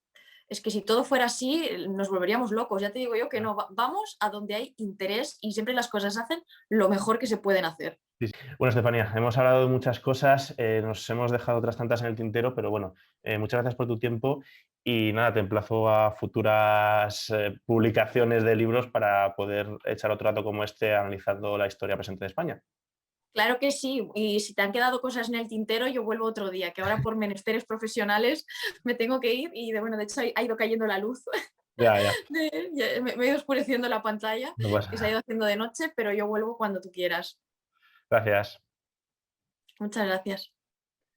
es que si todo fuera así nos volveríamos locos. Ya te digo yo que no, vamos a donde hay interés y siempre las cosas se hacen lo mejor que se pueden hacer. Sí, sí. Bueno, Estefanía, hemos hablado de muchas cosas, nos hemos dejado otras tantas en el tintero, pero bueno, muchas gracias por tu tiempo y nada, te emplazo a futuras publicaciones de libros para poder echar otro rato como este analizando la historia presente de España. Claro que sí, y si te han quedado cosas en el tintero, yo vuelvo otro día, que ahora por menesteres profesionales me tengo que ir y de hecho ha ido cayendo la luz, Ya, ya, me he ido oscureciendo la pantalla, no pasa que se ha nada. ido haciendo de noche, pero yo vuelvo cuando tú quieras. Gracias. Muchas gracias.